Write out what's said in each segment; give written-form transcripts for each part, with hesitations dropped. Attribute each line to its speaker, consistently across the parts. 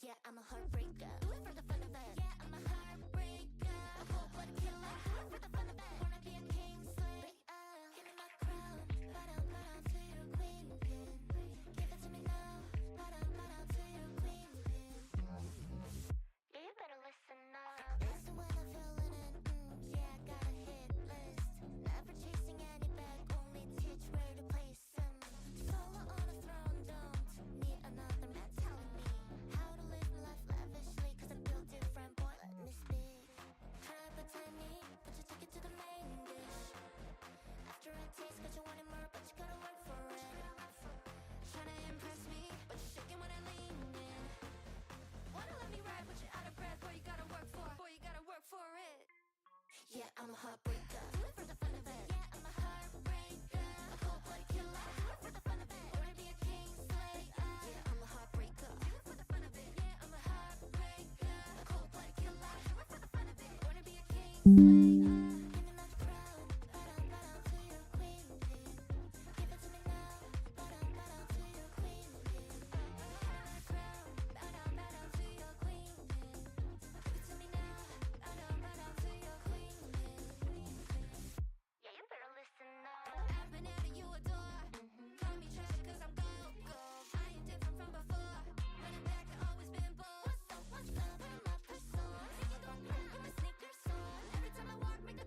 Speaker 1: Yeah, I'm a heartbreaker. Do it for the fun of it. Yeah, I'm a heartbreaker. A cold-blooded killer. For the fun of it. Wanna be a king slayer. Give me my crown. Bow down to your queen pin. Give it to me now. Bow down to your queen pin. Yeah, you better listen up. Listen when I'm feeling it. Yeah, I got a hit list. Never chasing any bag, only teach where to place him. Solo on a throne, don't need another man telling me how to live life lavishly, cause I'm built different, boy, let me speak. Try but tiny, but you take it to the main dish. After a taste, cause you wanted more, but you gotta work for it. Trying to impress me, but you're shaking when I lean in. Wanna let me ride, but you're out of breath, boy, you gotta work for it. Yeah, I'm a heartbreaker. Do it for the fun of it. Yeah, I'm a heartbreaker. A cold-blooded killer. For the fun of it. Wanna be a king slayer. Yeah, I'm a heartbreaker. Do it for the fun of it. Yeah, I'm a heartbreaker. A cold-blooded killer. For the fun of it. Wanna be a king slayer. Give me my crown. Bow down to your queen pin. Give it to me now. Bow down to your queen pin. Give me my crown. Bow down to your queen pin. Give it to me now. Bow down to your queen pin. Yeah, you better listen up. I've been out of you a door. Call me treasure cause I'm gold. I ain't different from before. Running back, I always been bold. What's up? What am I persona? Think you don't care, get my sneakers on. Every time I walk, make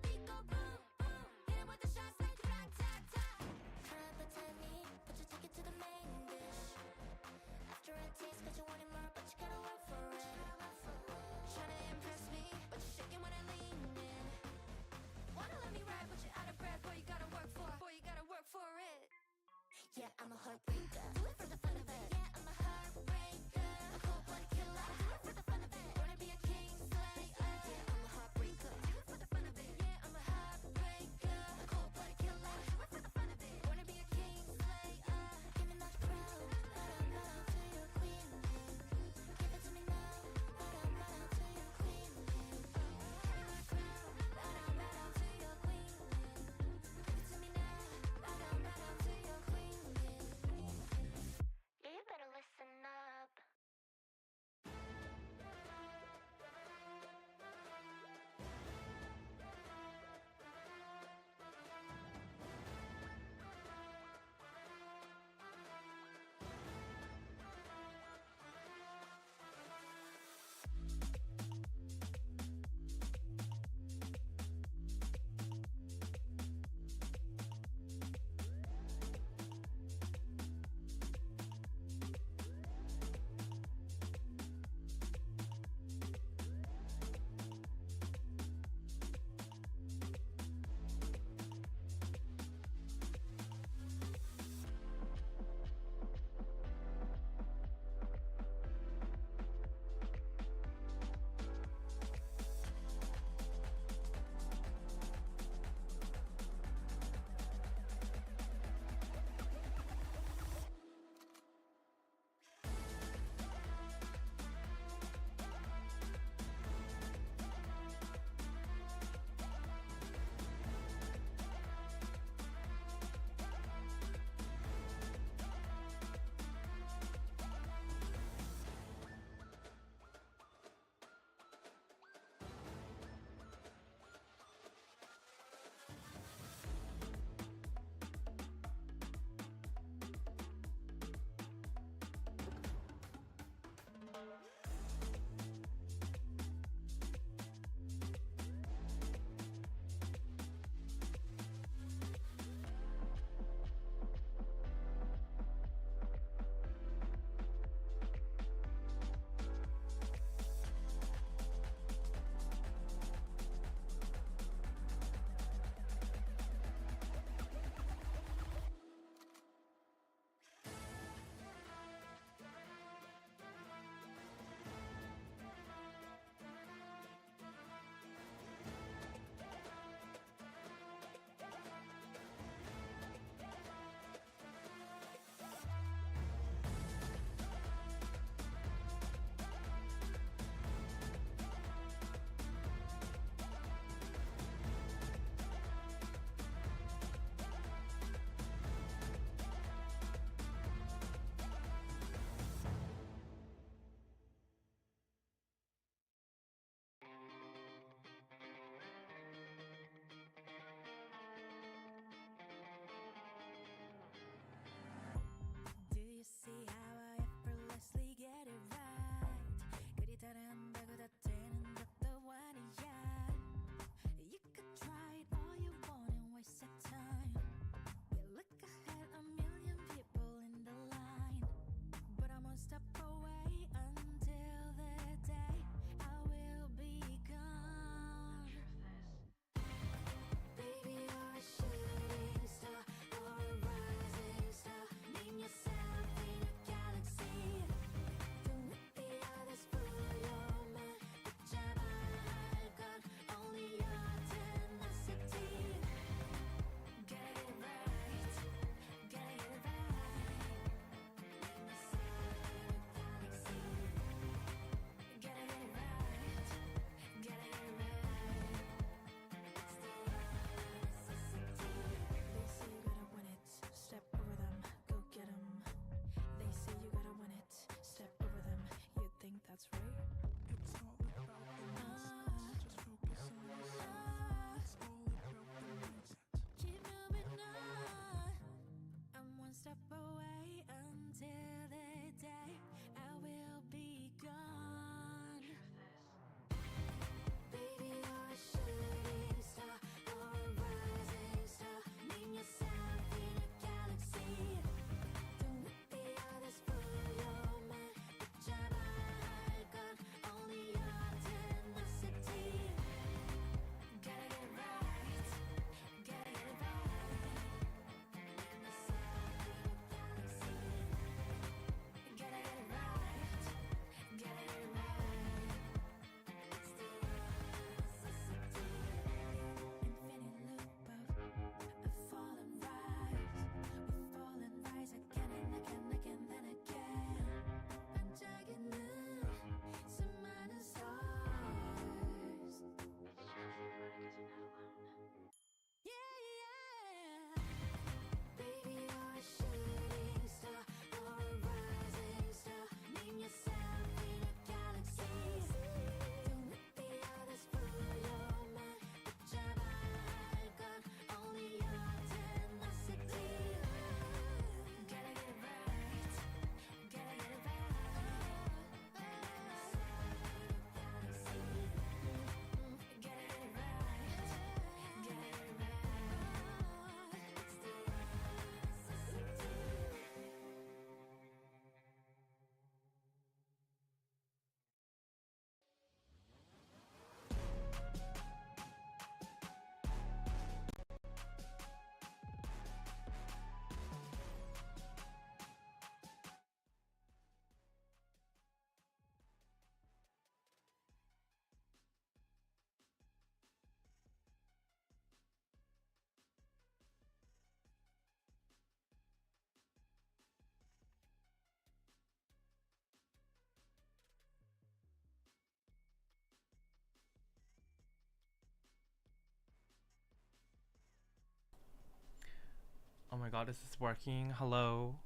Speaker 2: my god, this is working. Hello.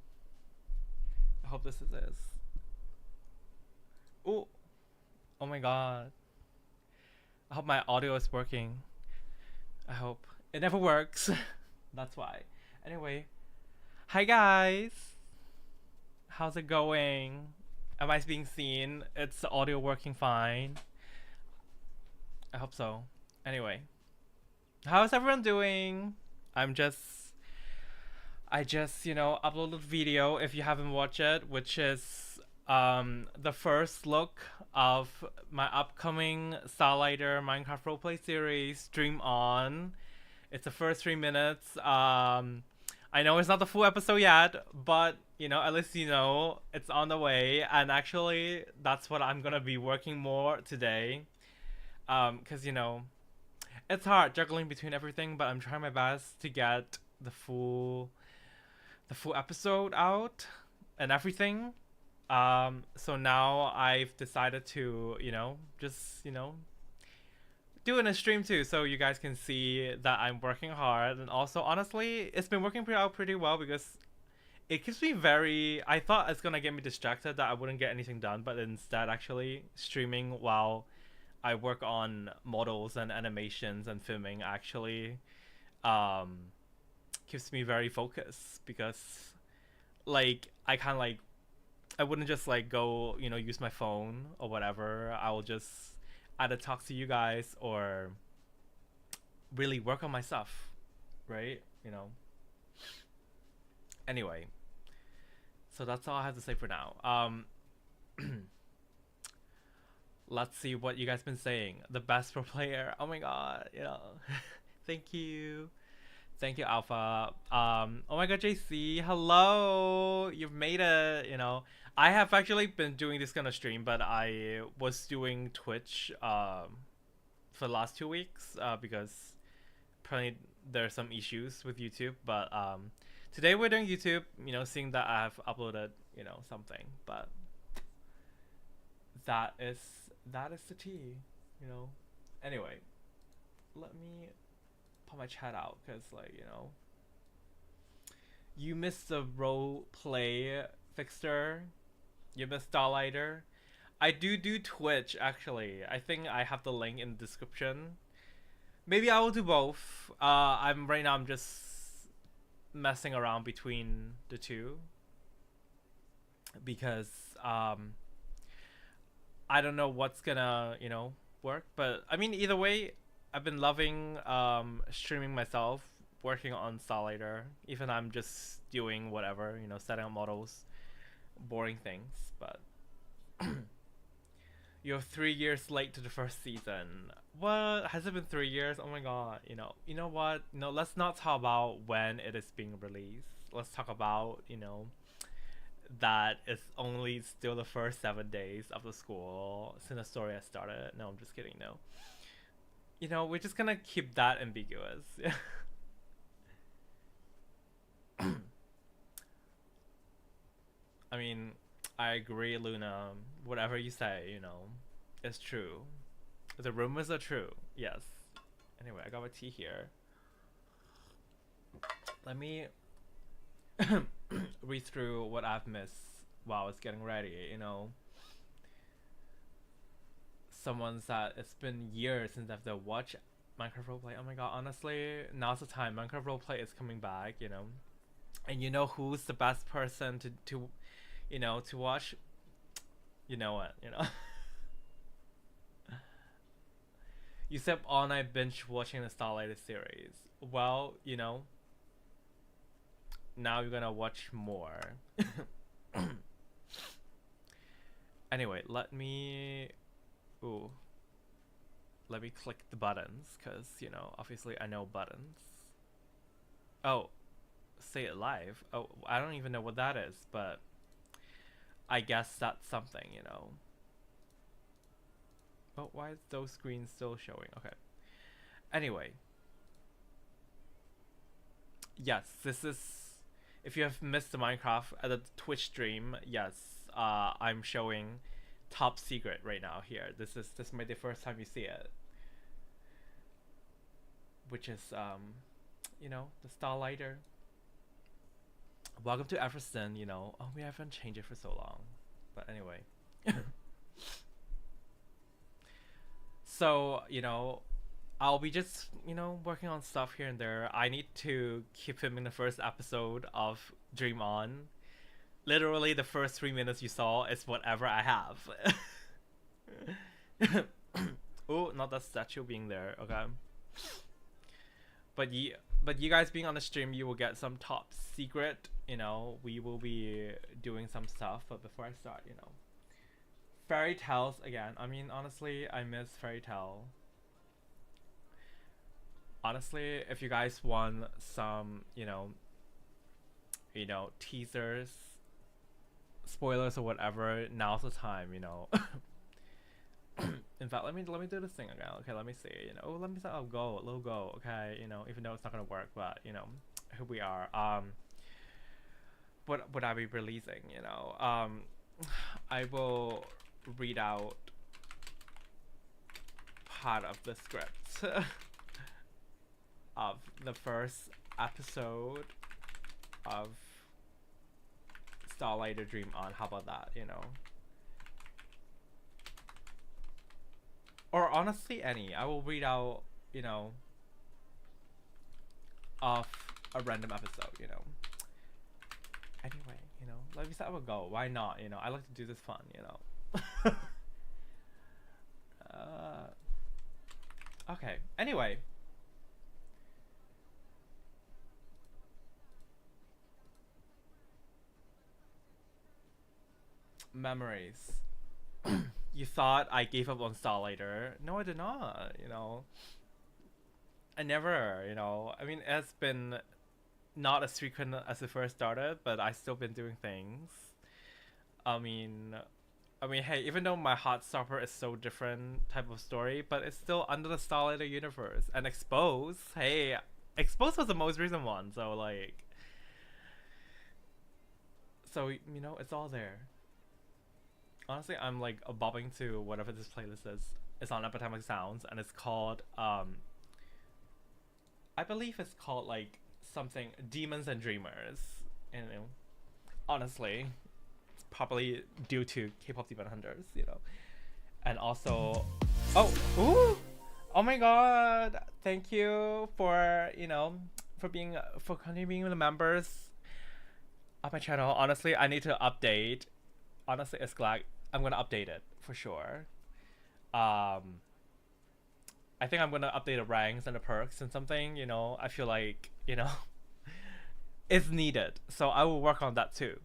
Speaker 2: I hope this is this. Oh, oh my god. I hope my audio is working. I hope. It never works. That's why. Anyway. Hi guys. How's it going? Am I being seen? It's the audio working fine. I hope so. Anyway. How's everyone doing? I just, uploaded a video if you haven't watched it, which is the first look of my upcoming Starlighter Minecraft roleplay series, Stream On. It's the first 3 minutes. I know it's not the full episode yet, but at least it's on the way. And actually, that's what I'm gonna be working more today. Cause it's hard juggling between everything, but I'm trying my best to get the full episode out and everything. So now I've decided to, just, do it in a stream too, so you guys can see that I'm working hard. And also, honestly, it's been working out pretty well because it keeps me I thought it's gonna get me distracted, that I wouldn't get anything done, but instead, actually, streaming while I work on models and animations and filming actually keeps me very focused, because I wouldn't just go use my phone or whatever. I will just either talk to you guys or really work on my stuff, right? Anyway, so that's all I have to say for now. Let's see what you guys been saying. The best pro player. Oh my god, thank you. Thank you, Alpha. Oh my god, JC, hello. You've made it. I have actually been doing this kind of stream, but I was doing Twitch for the last 2 weeks because apparently there are some issues with YouTube. But today we're doing YouTube. Seeing that I have uploaded something, but that is the tea. Anyway, let me put my chat out, because you missed the role play fixer, you missed starlighter. I do Twitch, actually. I think I have the link in the description. Maybe I will do both. I'm just messing around between the two, because I don't know what's gonna work. But I mean, either way, I've been loving streaming myself, working on Starlighter. Even I'm just doing whatever, setting up models, boring things. But you're 3 years late to the first season. What? Has it been 3 years? Oh my god. You know what? Let's not talk about when it is being released. Let's talk about, that it's only still the first 7 days of the school since the story has started. No, I'm just kidding. No. We're just gonna keep that ambiguous. I mean, I agree, Luna. Whatever you say, it's true. The rumors are true. Yes. Anyway, I got my tea here. Let me read through what I've missed while I was getting ready. Someone said it's been years since I've watched Minecraft roleplay. Oh my god, honestly, now's the time. Minecraft roleplay is coming back, and who's the best person to watch? You know what, You said all night binge watching the Starlighter series. Well, now you're gonna watch more. Anyway, let me click the buttons, because obviously I know buttons. Oh, say it live. Oh, I don't even know what that is, but I guess that's something. Oh, why is those screens still showing? Okay. Anyway, yes, this is, if you have missed the Minecraft at the Twitch stream, yes, I'm showing top secret right now here. This might be the first time you see it, which is the Starlighter welcome to Everson. You know, oh, we haven't changed it for so long, but anyway. So you know, I'll be just working on stuff here and there. I need to keep filming the first episode of Dream On. Literally, the first 3 minutes you saw is whatever I have. Oh, not that statue being there. Okay. But you guys being on the stream, you will get some top secret. You know, we will be doing some stuff. But before I start, fairy tales again. I mean, honestly, I miss fairy tale. Honestly, if you guys want some, teasers, spoilers or whatever, now's the time. In fact, let me do this thing again. Okay, let me see. Let me say, logo. Okay, even though it's not gonna work, but here we are. What would I be releasing? I will read out part of the script of the first episode of Starlighter Dream On. How about that? Or honestly, any. I will read out, of a random episode, Anyway, let me start with a go. Why not? I like to do this fun, Okay. Anyway. Memories. You thought I gave up on Starlighter. No, I did not, I never, I mean, it's been not as frequent as it first started, but I still been doing things. I mean, hey, even though my Heartstopper is so different type of story, but it's still under the Starlighter universe. And Expose, hey, Expose was the most recent one, so like, it's all there. Honestly, I'm like bobbing to whatever this playlist is. It's on Epidemic Sounds, and it's called I believe it's called like something Demons and Dreamers. And honestly, it's probably due to K-pop Demon Hunters, And also, oh my God! Thank you for for continuing with the members of my channel. Honestly, I need to update. Honestly, it's glad I'm gonna update it for sure. I think I'm gonna update the ranks and the perks and something. I feel like it's needed, so I will work on that too.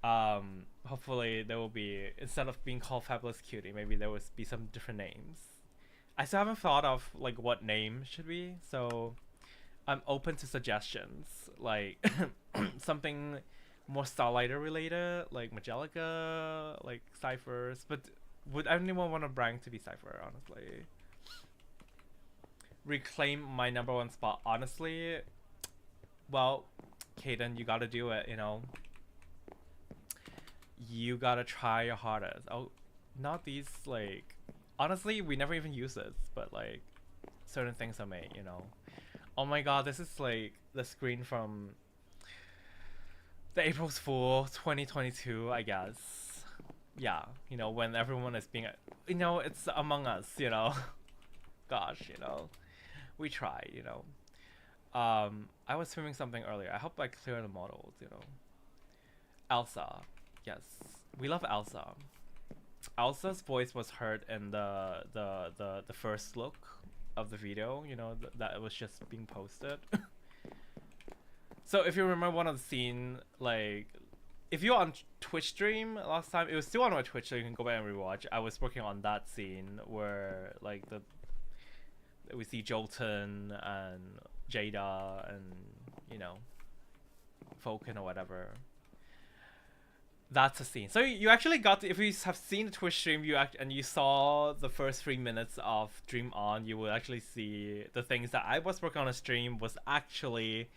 Speaker 2: Hopefully there will be, instead of being called Fabulous Cutie, maybe there will be some different names. I still haven't thought of like what name should be, so I'm open to suggestions, like something more Starlighter related, like Magelica, like Cyphers. But would anyone want a rank to be Cypher, honestly? Reclaim my #1 spot, honestly. Well, Kaden, you gotta do it, You gotta try your hardest. Oh, not these, like, honestly, we never even use this, but like, certain things are made, Oh my God, this is like the screen from the April's Fool 2022, I guess. Yeah, when everyone is being, it's Among Us, Gosh, we try, I was filming something earlier. I hope I clear the models, Elsa, yes, we love Elsa. Elsa's voice was heard in the first look of the video, that it was just being posted. So if you remember one of the scene, like, if you're on Twitch stream last time, it was still on my Twitch, so you can go back and rewatch. I was working on that scene where like we see Jolton and Jada and Falcon or whatever. That's a scene. So you actually got if you have seen the Twitch stream, and you saw the first 3 minutes of Dream On, you will actually see the things that I was working on a stream was actually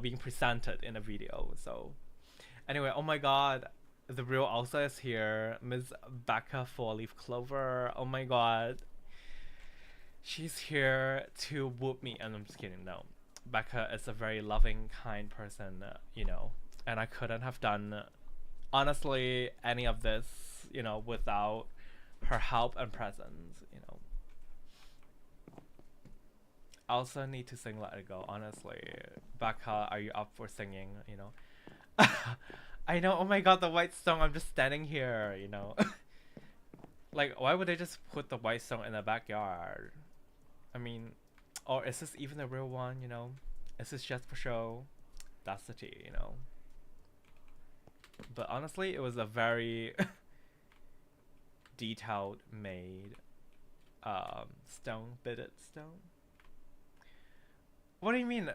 Speaker 2: being presented in a video. So anyway, oh my God, the real Elsa is here, Ms. Becca 4-Leaf Clover. Oh my God, she's here to whoop me. And I'm just kidding, no. Becca is a very loving, kind person, you know, and I couldn't have done, honestly, any of this, you know, without her help and presence, you know. I also need to sing Let It Go, honestly. Becca, are you up for singing, you know? I know, oh my god, the white stone, I'm just standing here, you know. Like, why would they just put the white stone in the backyard? I mean, or is this even the real one, you know? Is this just for show? That's the tea, you know? But honestly, it was a very detailed made stone, bitted stone. What do you mean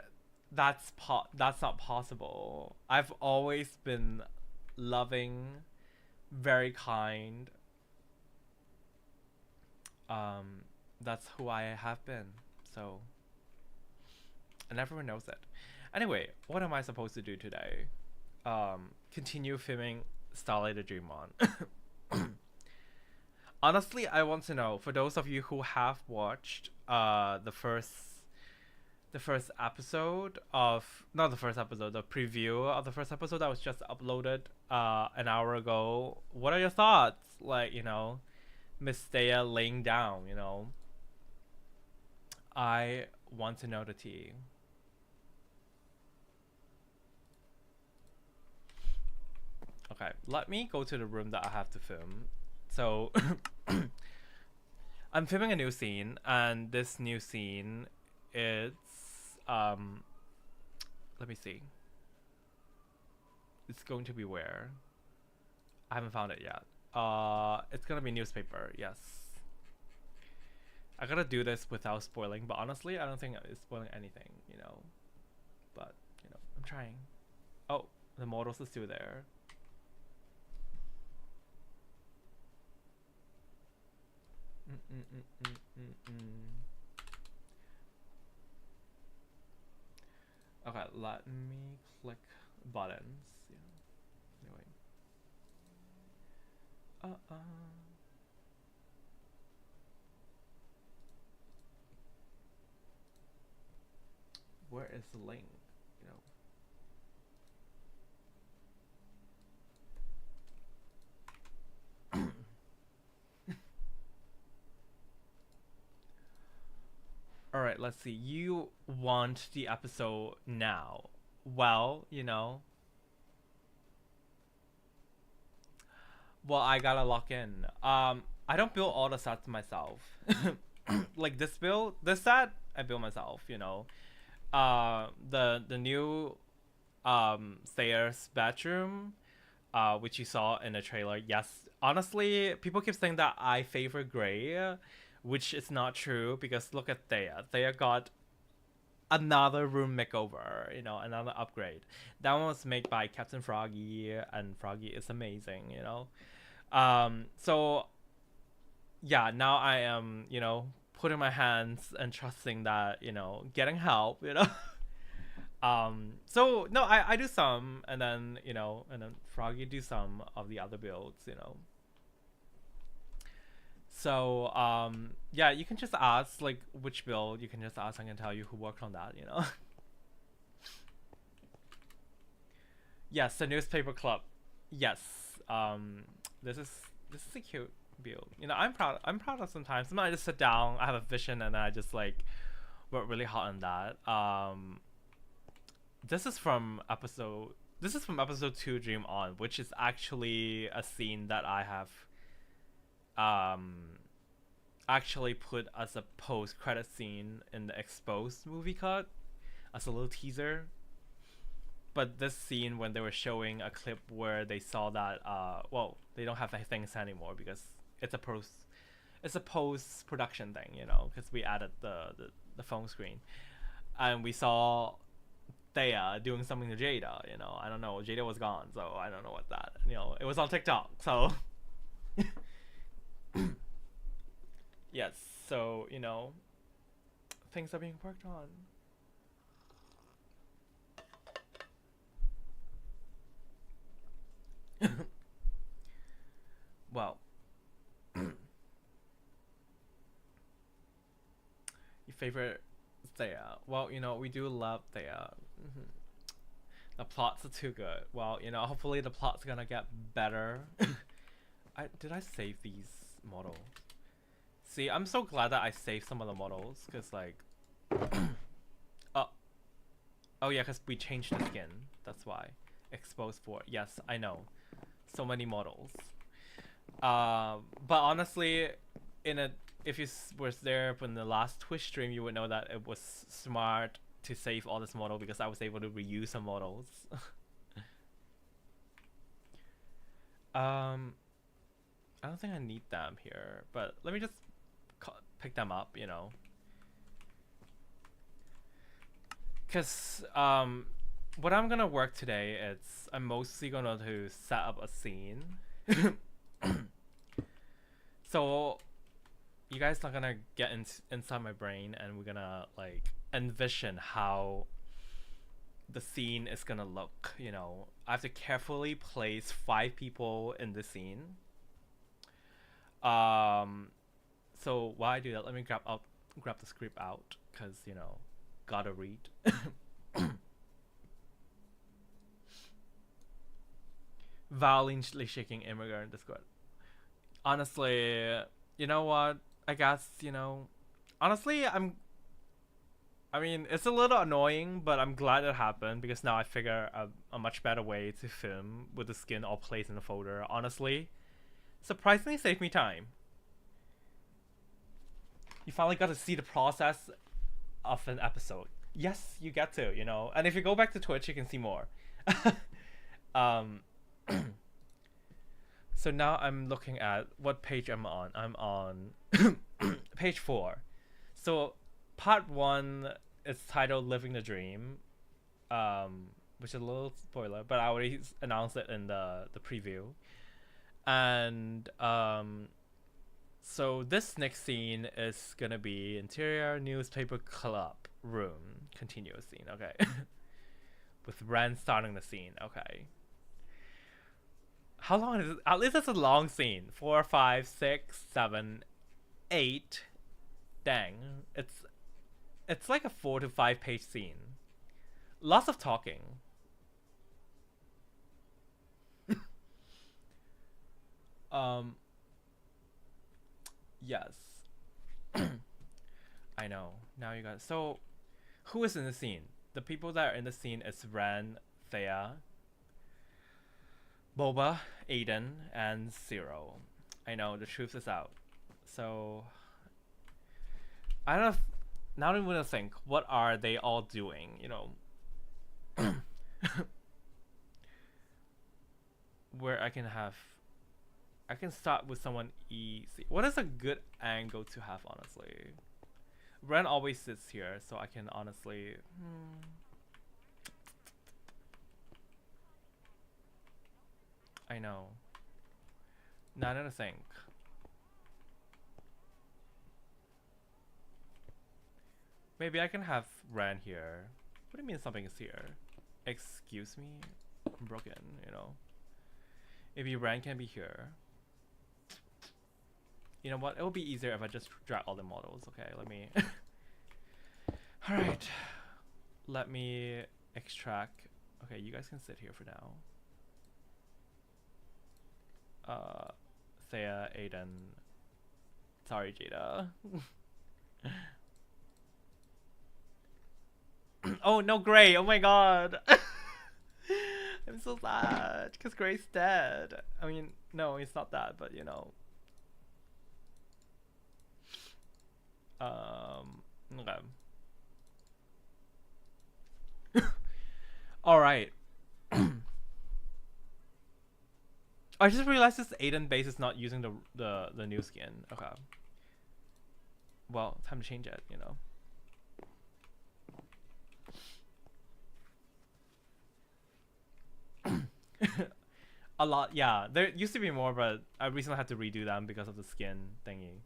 Speaker 2: that's not possible? I've always been loving, very kind. That's who I have been. So, and everyone knows it. Anyway, what am I supposed to do today? Continue filming Starlighter Dream On. Honestly, I want to know, for those of you who have watched the first episode of, not the first episode, the preview of the first episode that was just uploaded an hour ago, what are your thoughts? Like, you know, Miss Thea laying down, you know. I want to know the tea. Okay, let me go to the room that I have to film. So, I'm filming a new scene, and this new scene is, let me see. It's going to be where? I haven't found it yet. It's gonna be newspaper, yes. I gotta do this without spoiling, but honestly, I don't think it's spoiling anything, you know. But, you know, I'm trying. Oh, the models are still there. Okay, let me click buttons. Yeah. Anyway. Where is the link? You know. All right, let's see. You want the episode now? Well, you know. Well, I gotta lock in. I don't build all the sets myself. Like this set, I build myself. You know. The new Thayer's bedroom, which you saw in the trailer. Yes, honestly, people keep saying that I favor gray, which is not true because look at Thea. Thea got another room makeover, you know, another upgrade. That one was made by Captain Froggy, and Froggy is amazing, you know. So yeah, now I am, you know, putting my hands and trusting that, you know, getting help, you know. So no, I do some, and then, you know, and then Froggy do some of the other builds, you know. So yeah, you can just ask like which build. You can just ask. I can tell you who worked on that, you know. Yes, the newspaper club. Yes. This is a cute build. You know, I'm proud of sometimes. Sometimes I just sit down, I have a vision, and I just like work really hard on that. This is from episode 2 Dream On, which is actually a scene that I have actually put as a post-credit scene in the Exposed movie cut as a little teaser. But this scene, when they were showing a clip where they saw that well, they don't have things anymore because it's a post production thing, you know, because we added the phone screen, and we saw Thea doing something to Jada, you know. I don't know, Jada was gone, so I don't know what that, you know, it was on TikTok, so yes, so, you know, things are being worked on. Well, your favorite Thea. Well, you know, we do love Thea. The plots are too good. Well, you know, hopefully the plot's gonna get better. Did I save these models? See, I'm so glad that I saved some of the models, cause like, oh yeah, cause we changed the skin. That's why. Exposed for, yes, I know. So many models. But honestly, if you was there from the last Twitch stream, you would know that it was smart to save all this model because I was able to reuse some models. I don't think I need them here, but let me just pick them up, you know. Cause what I'm gonna work today is I'm mostly gonna to set up a scene. So you guys are gonna get inside my brain and we're gonna like envision how the scene is gonna look, you know. I have to carefully place 5 people in the scene. So while I do that, let me grab the script out, cause you know, gotta read. Violently shaking immigrant Discord. Honestly, you know what? I guess, you know, honestly, I mean, it's a little annoying, but I'm glad it happened because now I figure a much better way to film with the skin all placed in the folder. Honestly, surprisingly saved me time. You finally got to see the process of an episode. Yes, you get to, you know. And if you go back to Twitch, you can see more. So now I'm looking at what page I'm on. I'm on page 4. So part 1 is titled "Living the Dream," which is a little spoiler, but I already announced it in the preview. And so this next scene is gonna be interior newspaper club room continuous scene. Okay, with Ren starting the scene. Okay. How long is it? At least it's a long scene. 4, 5, 6, 7, 8. Dang, it's like a 4 to 5 page scene. Lots of talking. Yes. I know. Now you guys. So, who is in the scene? The people that are in the scene is Ren, Thea, Boba, Aiden, and Zero. I know, the truth is out. So, I don't know. Now I'm gonna think, what are they all doing? You know, where I can start with someone easy. What is a good angle to have, honestly? Ren always sits here, so I can honestly. I know. Now I'm gonna think. Maybe I can have Ren here. What do you mean something is here? Excuse me? I'm broken, you know. Maybe Ren can be here. You know what? It will be easier if I just drag all the models. Okay, let me. Alright. Let me extract. Okay, you guys can sit here for now. Thea, Aiden. Sorry, Jada. Oh, no, Gray. Oh my god. I'm so sad because Gray's dead. I mean, no, it's not that, but you know. Okay. All right. I just realized this Aiden base is not using the new skin. Okay. Well, time to change it, you know. A lot, yeah. There used to be more, but I recently had to redo them because of the skin thingy.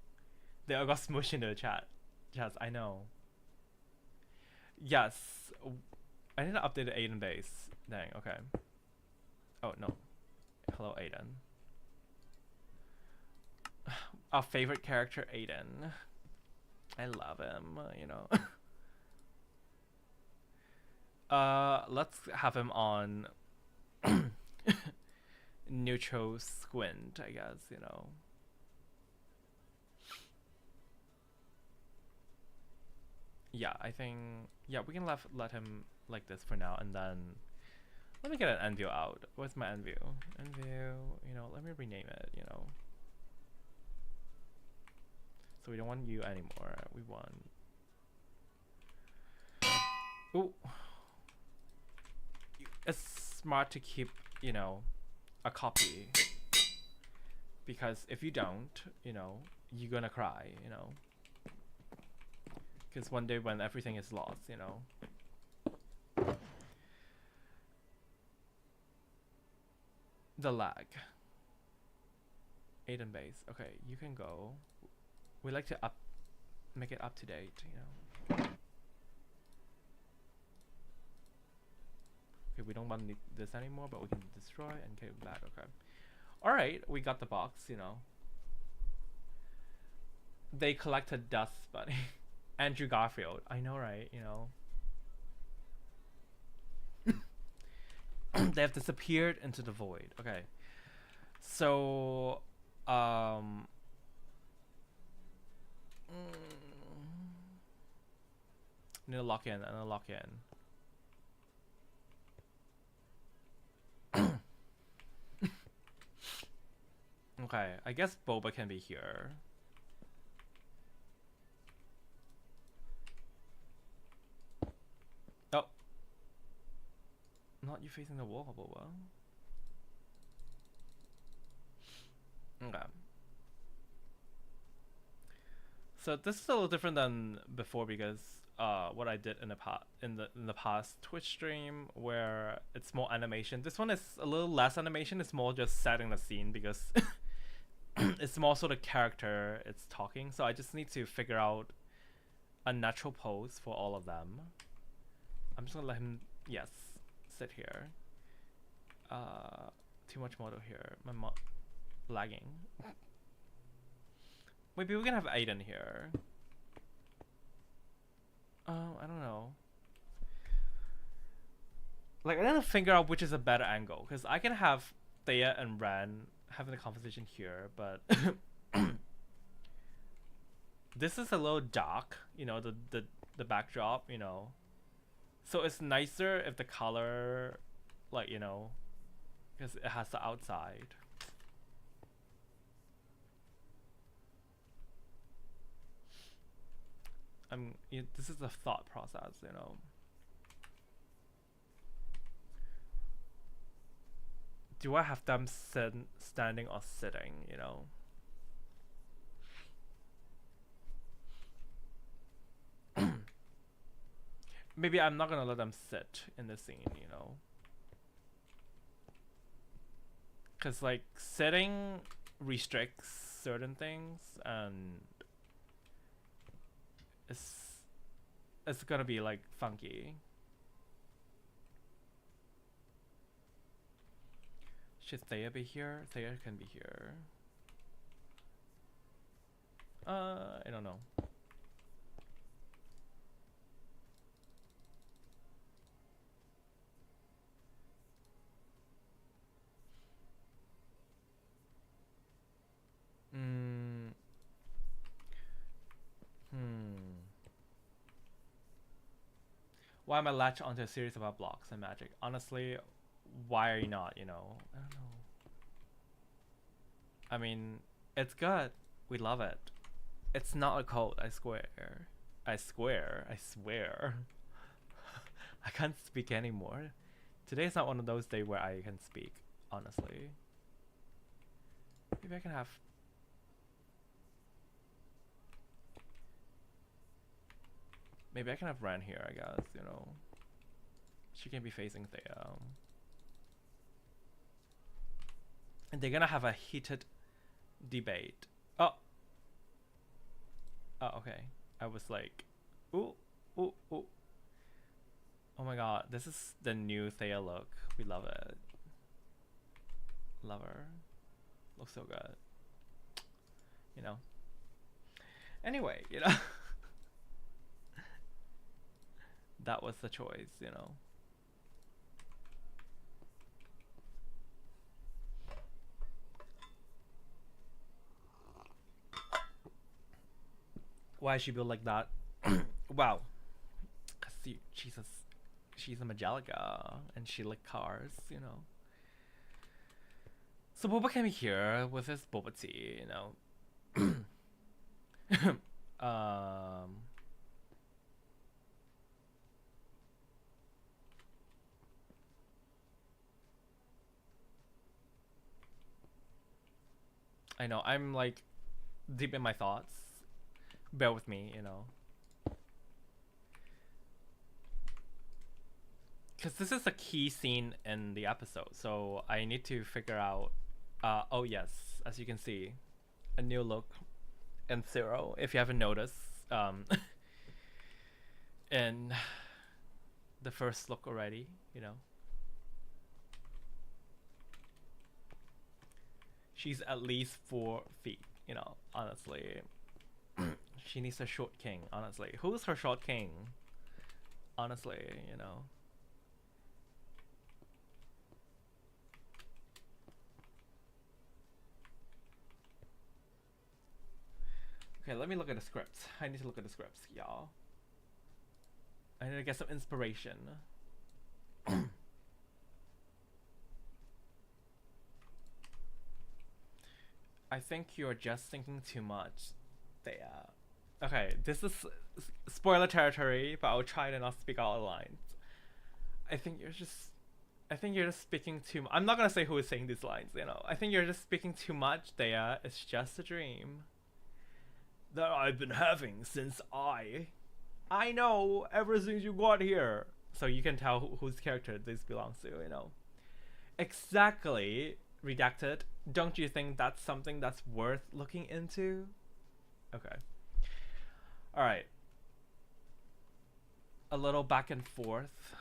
Speaker 2: They all got smushed into the chat. Yes, I know. Yes. I need to update the Aiden base. Dang, okay. Oh, no. Hello, Aiden. Our favorite character, Aiden. I love him, you know. Let's have him on neutral squint, I guess, you know. Yeah, I think, yeah, we can let him like this for now, and then let me get an end view out. What's my end view? End view, you know, let me rename it, you know. So we don't want you anymore. We want. Ooh. It's smart to keep, you know, a copy. Because if you don't, you know, you're gonna cry, you know. Because one day when everything is lost, you know. The lag. Aiden base. Okay, you can go. We like to make it up to date, you know. Okay, we don't want this anymore, but we can destroy and get it back. Okay. Alright, we got the box, you know. They collected dust, buddy. Andrew Garfield. I know, right? You know. They have disappeared into the void. Okay. So, need to lock in, and lock in. Okay, I guess Boba can be here. Oh. Not you facing the wall, Boba. Okay. So this is a little different than before because what I did in the past Twitch stream where it's more animation. This one is a little less animation. It's more just setting the scene because it's more sort of character it's talking. So I just need to figure out a natural pose for all of them. I'm just gonna let him sit here. Too much model here. My lagging. Maybe we can have Aiden here. I don't know. Like, I need to figure out which is a better angle, because I can have Thea and Ren having a conversation here, but this is a little dark, you know, the backdrop, you know. So it's nicer if the color, like, you know, because it has the outside. This is a thought process, you know. Do I have them standing or sitting, you know? Maybe I'm not gonna let them sit in the scene, you know? Cause like sitting restricts certain things and it's gonna be like funky. Should Thea be here? Thea can be here. I don't know. Why am I latched onto a series about blocks and magic? Honestly, why are you not, you know? I don't know. I mean, it's good. We love it. It's not a cult, I swear. I swear. I can't speak anymore. Today's not one of those days where I can speak, honestly. Maybe I can have... Maybe I can have Ren here, I guess, you know. She can be facing Thea. And they're gonna have a heated debate. Oh, okay. I was like, ooh. Oh my god, this is the new Thea look. We love it. Love her. Looks so good. You know. Anyway, you know. That was the choice, you know. Why is she built like that? Wow. She's a Majalica and she like cars, you know. So Boba came here with his boba tea, you know. I know I'm like deep in my thoughts. Bear with me, you know. Because this is a key scene in the episode, so I need to figure out. Oh yes, as you can see, a new look in Zero. If you haven't noticed, in the first look already, you know, she's at least 4 feet. You know, honestly, she needs a short king. Honestly, who's her short king? Honestly, you know. Okay, let me look at the scripts. I need to look at the scripts, y'all. I need to get some inspiration. I think you're just thinking too much. Yeah. Okay, this is spoiler territory, but I'll try to not speak out of lines. I think you're just I think you're just speaking too. I'm not gonna say who is saying these lines. You know, I think you're just speaking too much. Thea, it's just a dream that I've been having since I know ever since you got here. So you can tell whose character this belongs to. You know, exactly. Redacted. Don't you think that's something that's worth looking into? Okay. All right. A little back and forth.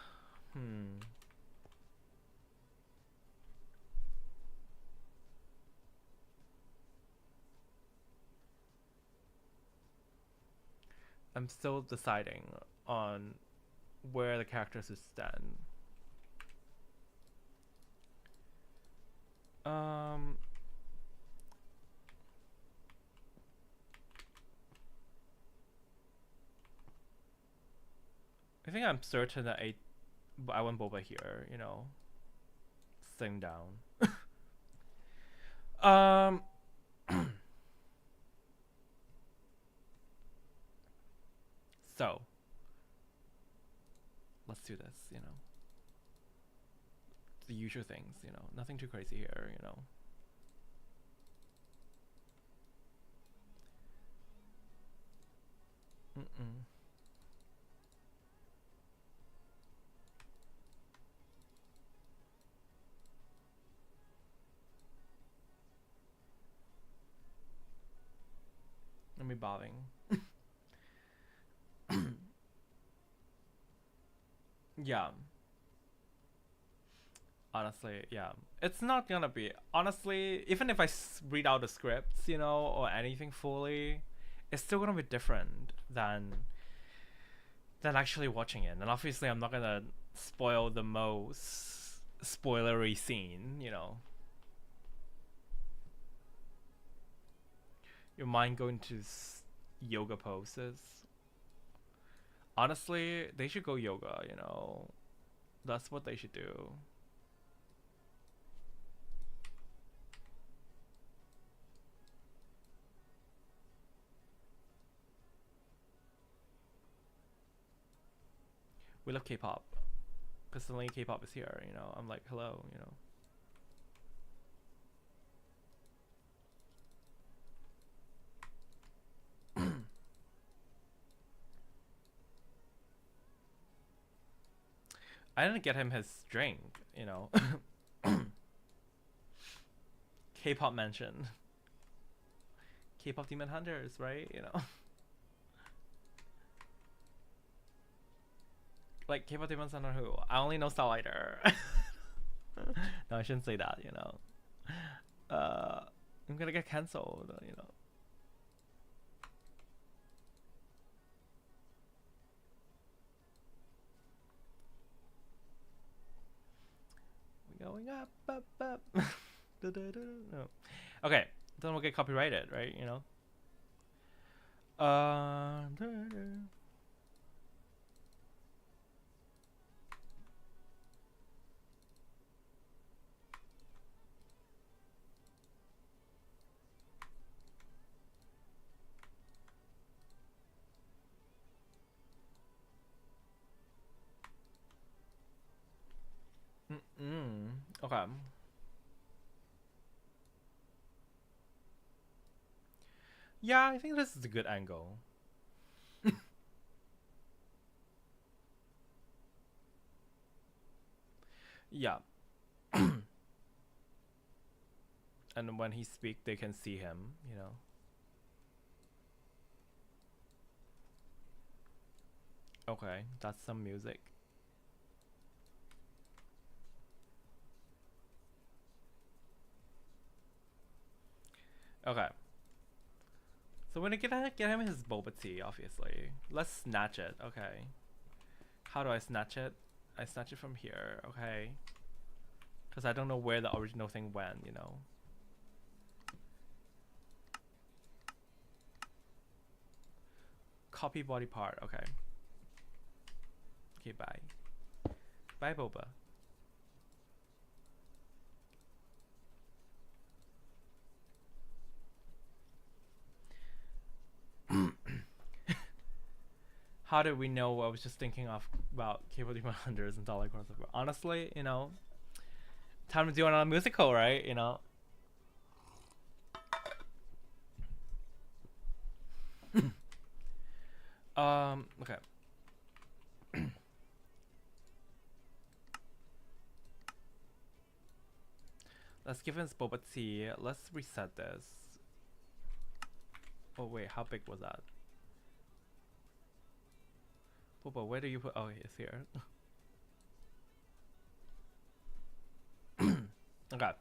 Speaker 2: I'm still deciding on where the characters should stand. I think I'm certain that I want Boba here, you know. Sitting down. So let's do this, you know. The usual things, you know. Nothing too crazy here, you know. Let me bobbing. Yeah. Honestly, yeah. It's not gonna be. Honestly, even if I read out the scripts, you know, or anything fully, it's still gonna be different than actually watching it. And obviously, I'm not gonna spoil the most spoilery scene, you know. Your mind going to yoga poses. Honestly, they should go yoga, you know. That's what they should do. We love K-pop. Because suddenly K-pop is here, you know. I'm like, hello, you know. I didn't get him his drink, you know. K-pop mention. K-pop Demon Hunters, right? You know. Like K-pop Demon Hunter who? I only know starlighter. No, I shouldn't say that, you know. I'm gonna get cancelled, you know. We're going up, up, up. No. Okay, then we'll get copyrighted, right? You know. Uh, okay. Yeah, I think this is a good angle. Yeah. And when he speaks, they can see him, you know. Okay, that's some music. Okay. So we're gonna get him his boba tea, obviously. Let's snatch it. Okay. How do I snatch it? I snatch it from here. Okay. Because I don't know where the original thing went, you know. Copy body part. Okay. Okay, bye. Bye, boba. How did we know? I was just thinking of about Cable Demon Hunters and Dollar Crossover. Honestly, you know, time to do another musical, right? You know. Okay. Let's give him boba tea. Let's reset this. Oh wait, how big was that? Boba, where do you put? Oh, it's here. Okay.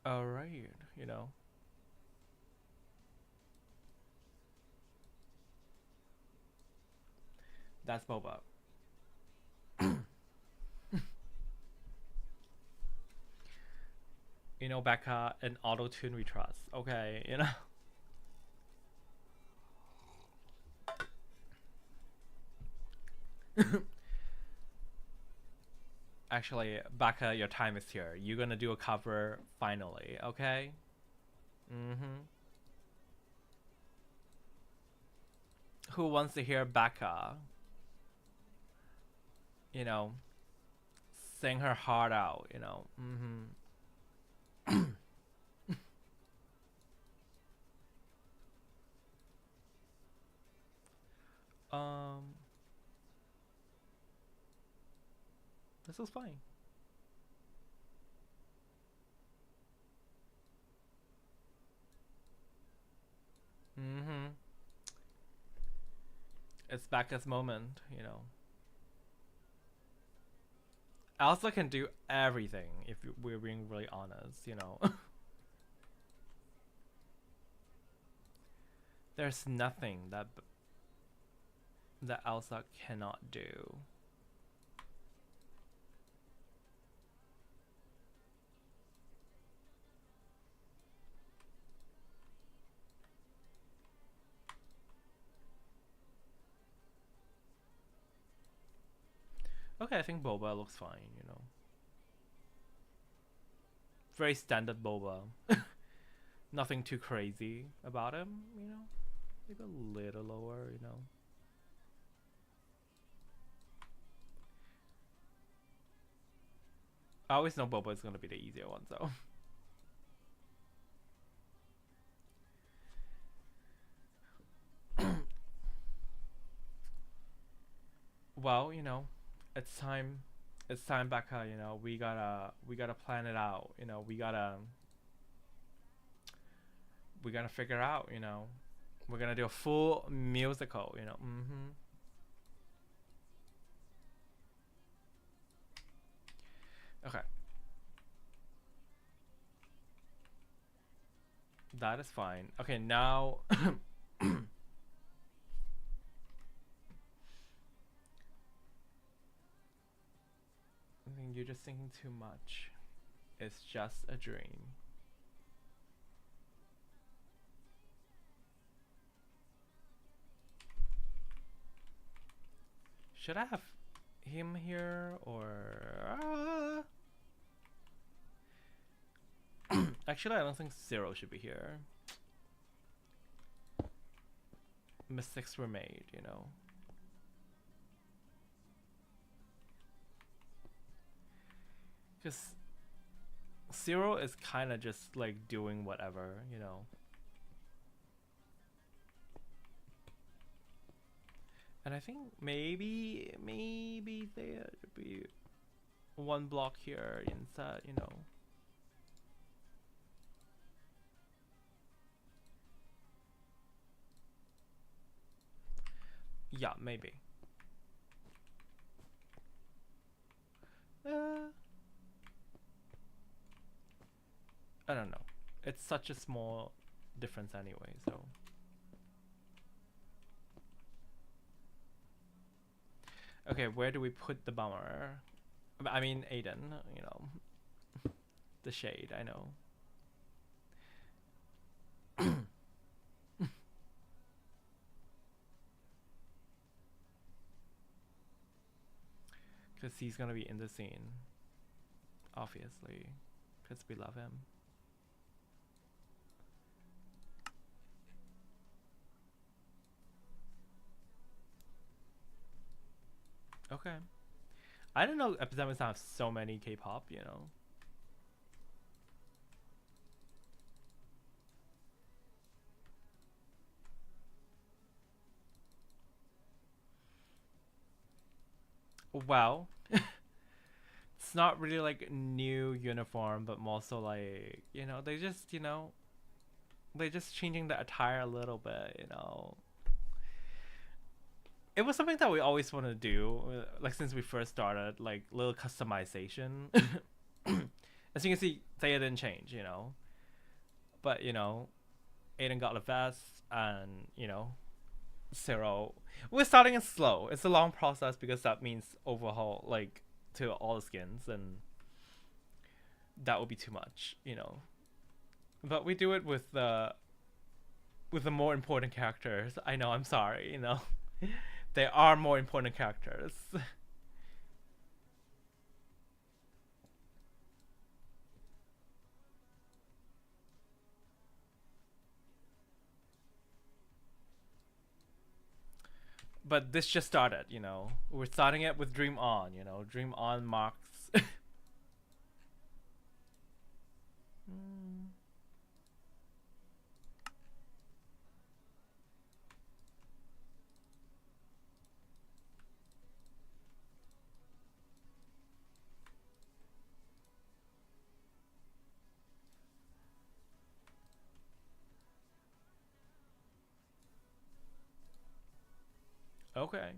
Speaker 2: All right. You know. That's boba. You know, Becca, an auto tune we trust. Okay, you know. Actually, Becca, your time is here. You're gonna do a cover finally, okay? Mm-hmm. Who wants to hear Becca? You know, sing her heart out. You know. Mm-hmm. um, this is fine. Mm-hmm. It's Becca's moment. You know. Elsa can do everything if we're being really honest. You know. There's nothing that Elsa cannot do. Okay, I think Boba looks fine, you know. Very standard Boba. Nothing too crazy about him, you know. Maybe a little lower, you know. I always know Boba is gonna be the easier one, so. Well, you know, it's time. It's time, Becca. You know, we gotta plan it out. You know, we gotta figure out. You know, we're gonna do a full musical. You know. Mm-hmm. Okay, that is fine. Okay, now You're just thinking too much. It's just a dream. Should I have him here or actually I don't think Zero should be here. Mistakes were made, you know. Just Zero is kind of just like doing whatever, you know. And I think maybe there should be one block here instead, you know. Yeah, maybe. I don't know. It's such a small difference anyway, so. Okay, where do we put the bummer? I mean, Aiden, you know. The shade, I know. Because he's gonna be in the scene. Obviously. Because we love him. Okay. I didn't know epidemics have so many K-pop, you know. Well, it's not really like new uniform, but more so like, you know, they just, you know, they're just changing the attire a little bit, you know. It was something that we always want to do, like since we first started, like little customization. As you can see, they didn't change, you know. But you know, Aiden got the vest, and you know, Zero. We're starting it slow. It's a long process because that means overhaul like to all the skins, and that would be too much, you know. But we do it with the more important characters. I know. I'm sorry, you know. They are more important characters. But this just started, you know. We're starting it with Dream On, you know. Dream On marks. Okay.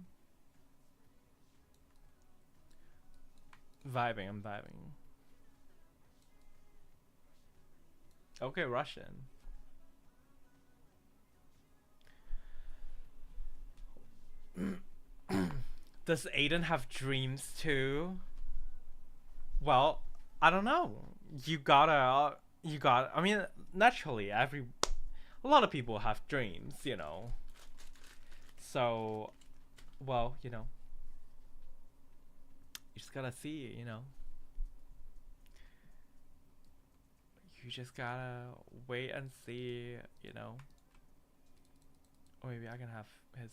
Speaker 2: Vibing, I'm vibing. Okay, Russian. Does Aiden have dreams too? Well, I don't know. I mean, naturally, a lot of people have dreams, you know. So, well, you know, you just gotta see, you know. You just gotta wait and see, you know. Or maybe I can have his.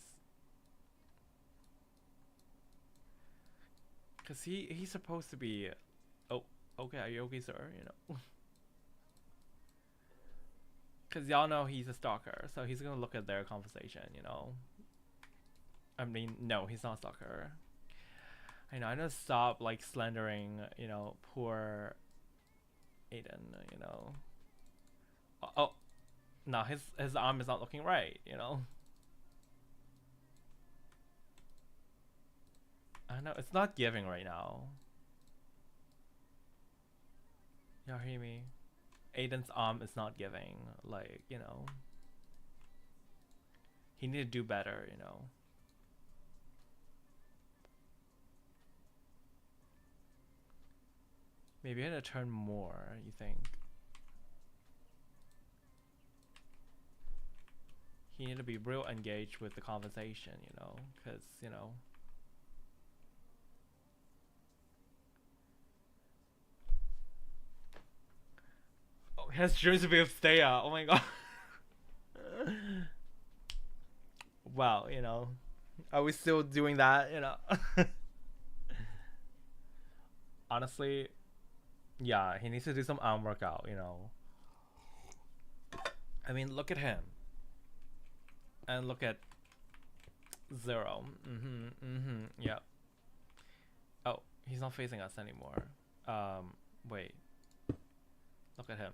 Speaker 2: Cause he's supposed to be. Oh, okay, are you okay, sir? You know. Cause y'all know he's a stalker, so he's gonna look at their conversation, you know. I mean, no, he's not a stalker. I know. Stop like slandering, you know, poor Aiden. You know. Oh, no, his arm is not looking right. You know. I know it's not giving right now. Y'all hear me? Aiden's arm is not giving. Like, you know. He need to do better. You know. Maybe I had to turn more, you think? He need to be real engaged with the conversation, you know? Because, you know... Oh, he has dreams to be with Thea. Oh my god. Wow, you know. Are we still doing that, you know? Honestly, yeah, he needs to do some arm workout, you know. I mean, look at him. And look at Zero. Yeah. Oh, he's not facing us anymore. Wait. Look at him.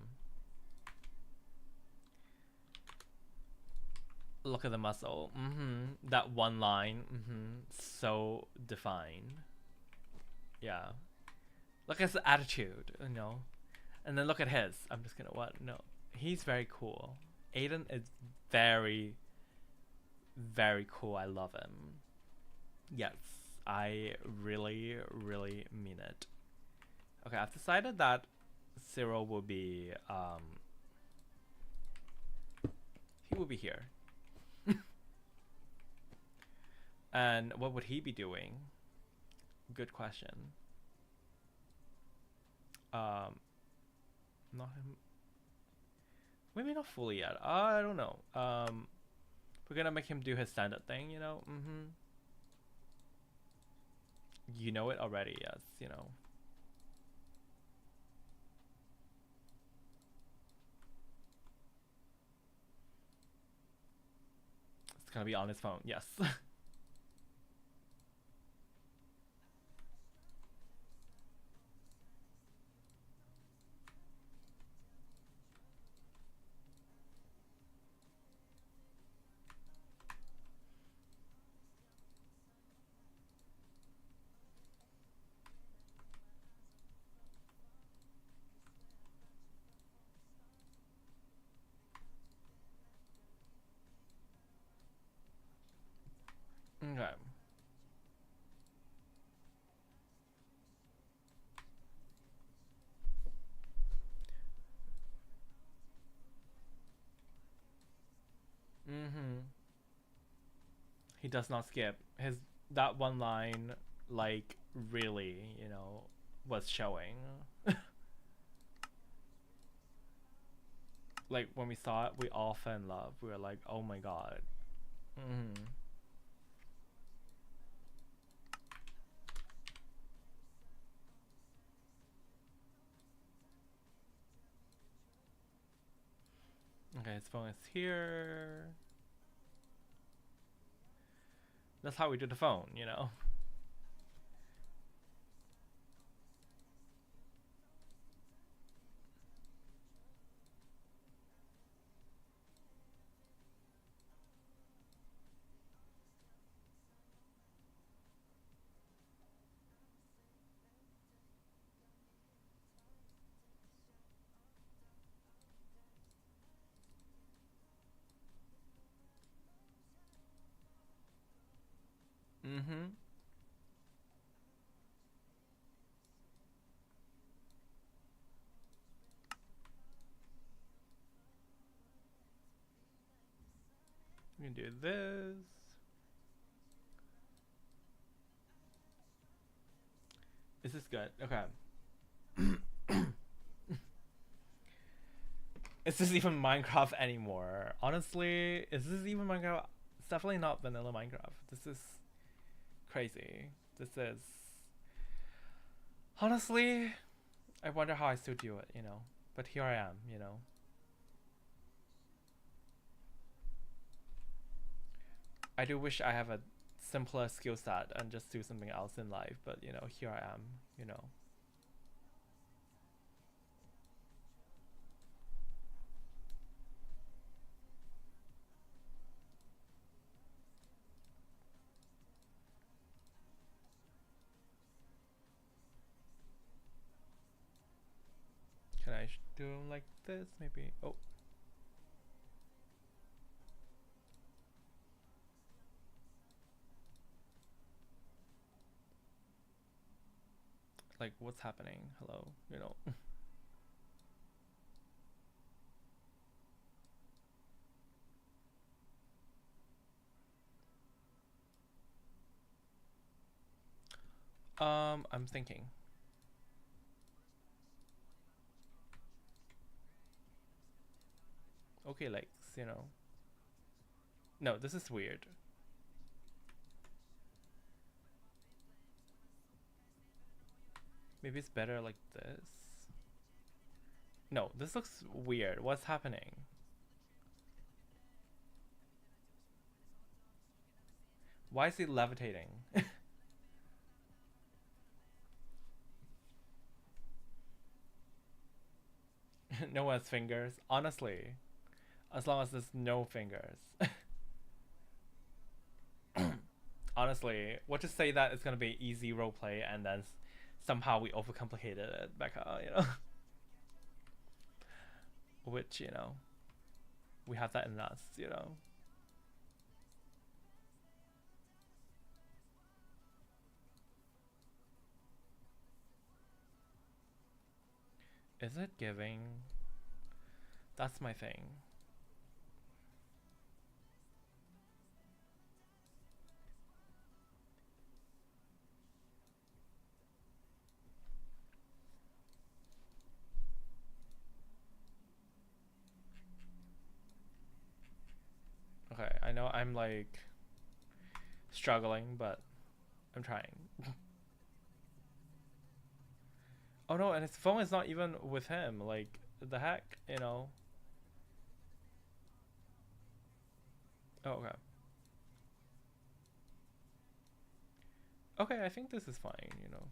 Speaker 2: Look at the muscle. That one line. So defined. Yeah. Look at his attitude, you know. And then look at his. I'm just gonna what? No. He's very cool. Aiden is very, very cool. I love him. Yes. I really, really mean it. Okay, I've decided that Zero will be, he will be here. And what would he be doing? Good question. Not him. Maybe not fully yet. I don't know. We're gonna make him do his stand-up thing, you know? You know it already, yes, you know. It's gonna be on his phone, yes. Okay. He does not skip. That one line, like, really, you know, was showing. Like, when we saw it, we all fell in love. We were like, oh my god. Okay, his phone is here. That's how we do the phone, you know? We can do this. Is this good? Okay. Is this even Minecraft anymore? Honestly, is this even Minecraft? It's definitely not vanilla Minecraft. This is crazy. This is... Honestly, I wonder how I still do it, you know? But here I am, you know? I do wish I have a simpler skill set and just do something else in life, but you know, here I am, you know. Can I do them like this? Maybe. Oh. Like, what's happening? Hello, you know. I'm thinking. Okay, legs, you know. No, this is weird. Maybe it's better like this. No, this looks weird. What's happening? Why is he levitating? No one's fingers. Honestly, as long as there's no fingers. Honestly, what to say that it's gonna be easy roleplay and then somehow we overcomplicated it, Becca, you know? Which, you know, we have that in us, you know? Is it giving? That's my thing. Okay, I know I'm like struggling, but I'm trying. Oh no, and his phone is not even with him. Like, the heck, you know? Oh, okay. Okay, I think this is fine, you know?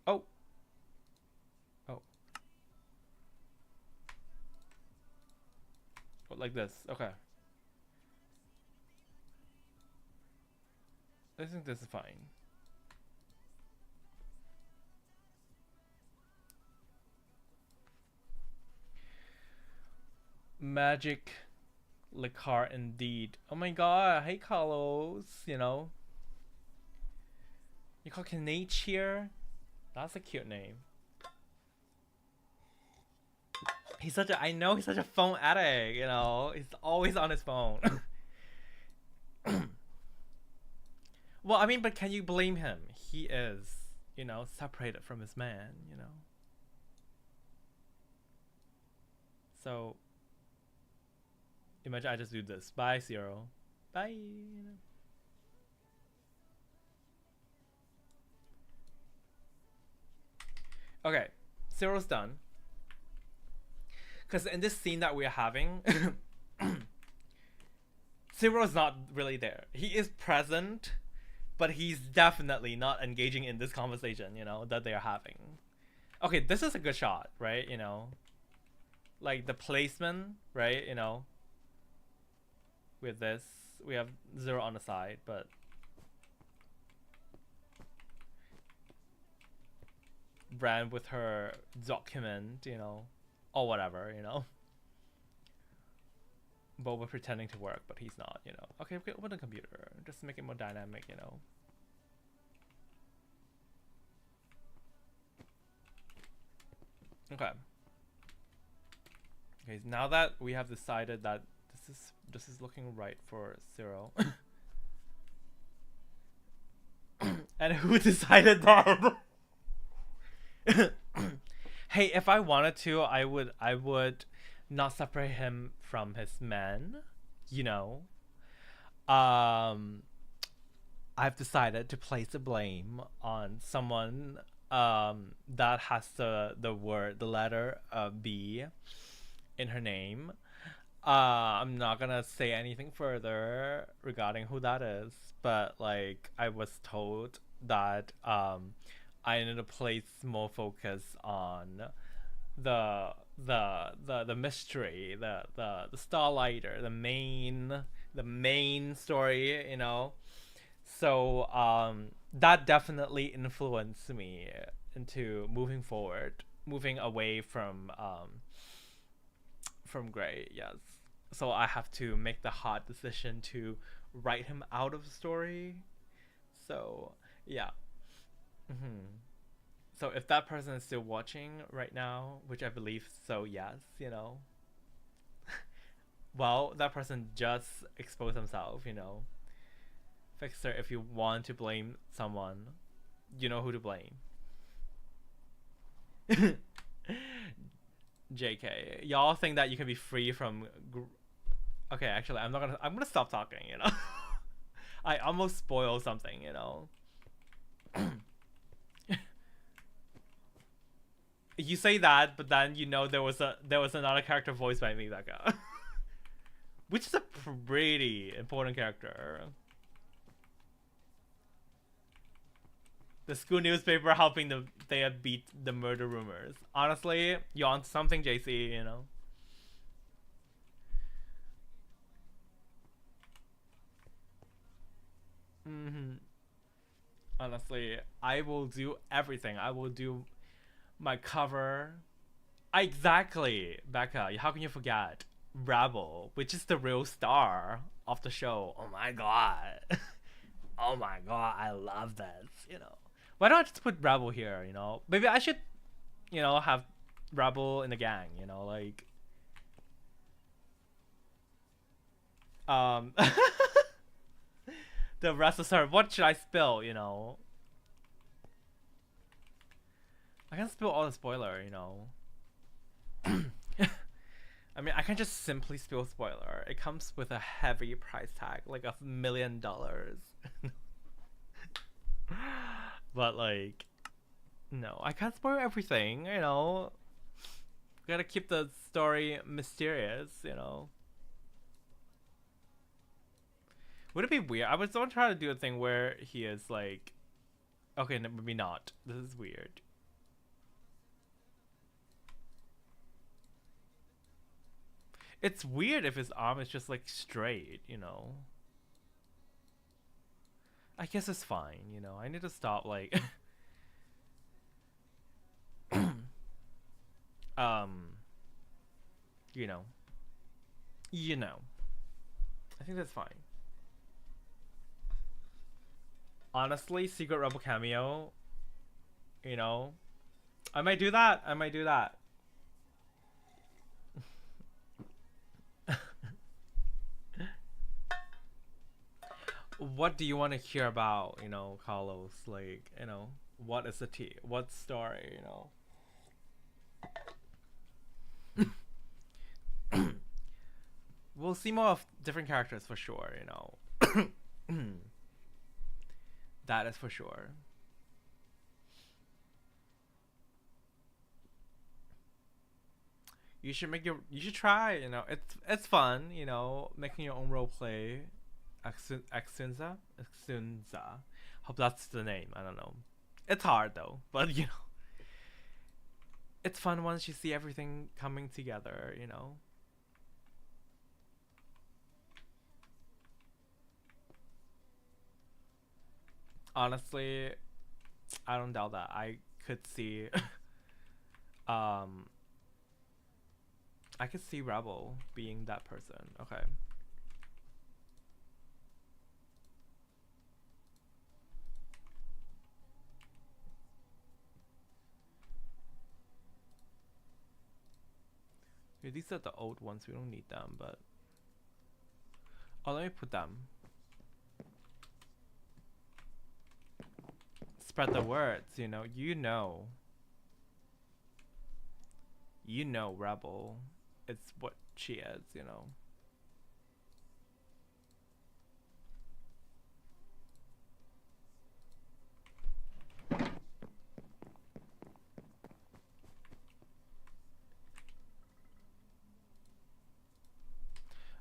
Speaker 2: Oh! Oh. Oh, like this. Okay. I think this is fine. Magic liquor indeed. Oh my god, hey Carlos, you know. You call Kanach here? That's a cute name. I know he's such a phone addict, you know. He's always on his phone. Well, I mean, but can you blame him? He is, you know, separated from his man, you know. So, imagine I just do this. Bye, Zero. Bye. You know. Okay, Zero's done. Because in this scene that we're having, Zero's not really there. He is present, but he's definitely not engaging in this conversation, you know, that they are having. Okay, this is a good shot, right? You know, like the placement, right? You know, with this, we have Zero on the side, but Brand with her document, you know, or whatever, you know. Boba pretending to work, but he's not, you know. Okay, open the computer. Just make it more dynamic, you know. Okay. Okay, now that we have decided that this is looking right for Zero. And who decided that? Hey, if I wanted to, I would not separate him from his men, you know. I've decided to place the blame on someone that has the letter B in her name. I'm not gonna say anything further regarding who that is, but like I was told that I need to place more focus on the mystery, the starlighter, the main story, you know. So that definitely influenced me into moving forward, moving away from Gray. Yes. So I have to make the hard decision to write him out of the story. So yeah. Hmm. So if that person is still watching right now, which I believe so, yes, well, that person just exposed himself, Fixer, if you want to blame someone, you know who to blame. JK, y'all think that you can be free from. Okay, actually, I'm gonna stop talking. I almost spoiled something. You say that, but then there was another character voiced by me, Becca, which is a pretty important character. The school newspaper helping they beat the murder rumors. Honestly, you're on something, JC. Hmm. Honestly, I will do everything. I will do my cover. Exactly, Becca. How can you forget Rebel, which is the real star of the show? Oh my god. Oh my god, I love this. Why don't I just put Rebel here? Maybe I should have Rebel in the gang. Like, um, the rest of her. What should I spill? I can spill all the spoiler. I mean, I can just simply spill spoiler. It comes with a heavy price tag, like $1 million. But like, no, I can't spoil everything. Gotta keep the story mysterious. Would it be weird? I was going to try to do a thing where he is like, okay, no, maybe not. This is weird. It's weird if his arm is just like straight. I guess it's fine. I need to stop like um you know. You know. I think that's fine. Honestly, Secret Rebel cameo. I might do that. I might do that. What do you want to hear about, Carlos? Like, what is the tea? What story? We'll see more of different characters for sure. That is for sure. You should try. It's fun, making your own role play. Exunza. Hope that's the name. I don't know. It's hard though, but it's fun once you see everything coming together. Honestly, I don't doubt that. I could see um I could see Rebel being that person. Okay. Okay, these are the old ones. We don't need them, but let me put them. Spread the words. Rebel. It's what she is.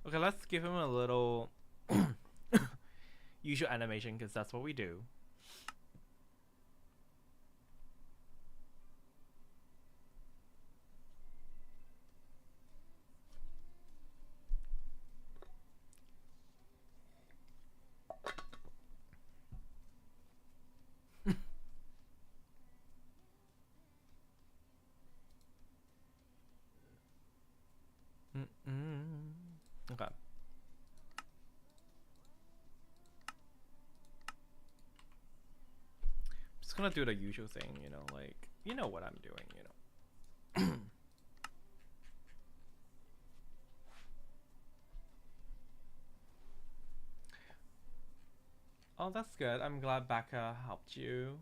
Speaker 2: Okay, let's give him a little usual animation because that's what we do. Just gonna do the usual thing, you know, like, you know what I'm doing, you know. Oh, that's good. I'm glad Becca helped you.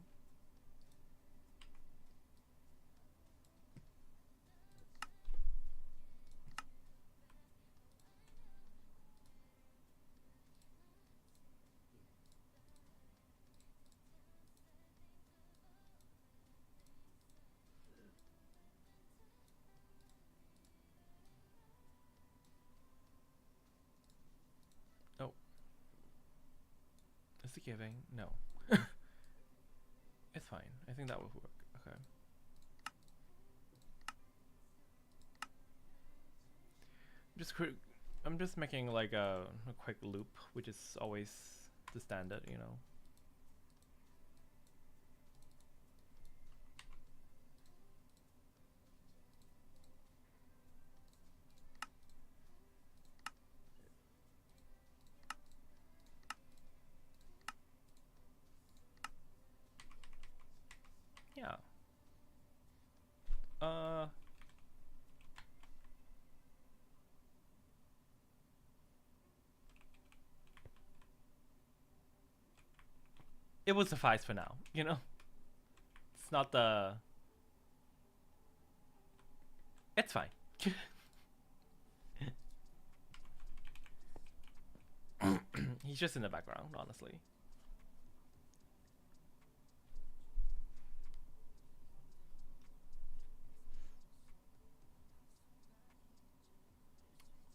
Speaker 2: Oh. Is it giving? No. It's fine. I think that would work. Okay. I'm just making like a quick loop, which is always the standard, you know. Yeah. It will suffice for now, you know. It's not the. It's fine. He's just in the background, honestly.